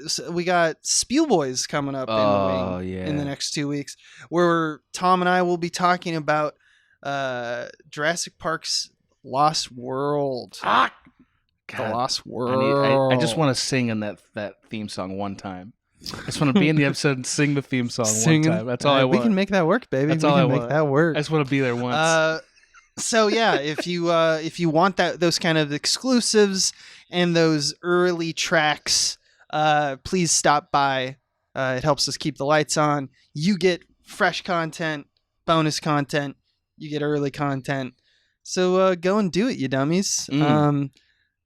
Spielboys coming up in the next 2 weeks, where Tom and I will be talking about Jurassic Park's Lost World. God. The Lost World. I just want to sing in that theme song one time. I just want to be in the episode and sing the theme song one time. That's all I want. We can make that work, baby. That's all I want. Make that work. I just want to be there once. So yeah, if you want those kind of exclusives and those early tracks, please stop by. It helps us keep the lights on. You get fresh content, bonus content. You get early content. So go and do it, you dummies.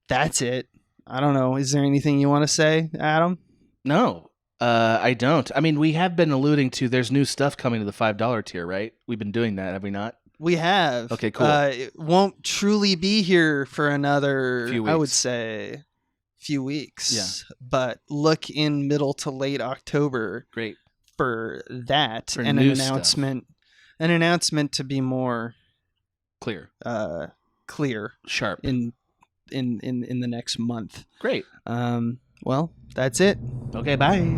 That's it. I don't know. Is there anything you want to say, Adam? No, I don't. I mean, we have been alluding to there's new stuff coming to the $5 tier, right? We've been doing that, have we not? We have. Okay, cool. It won't truly be here for another, few weeks. I would say, few weeks. Yeah. But look in middle to late October. Great. For that. For and new an announcement to be more clear. Sharp. In the next month. Great. Well, that's it. Okay, bye.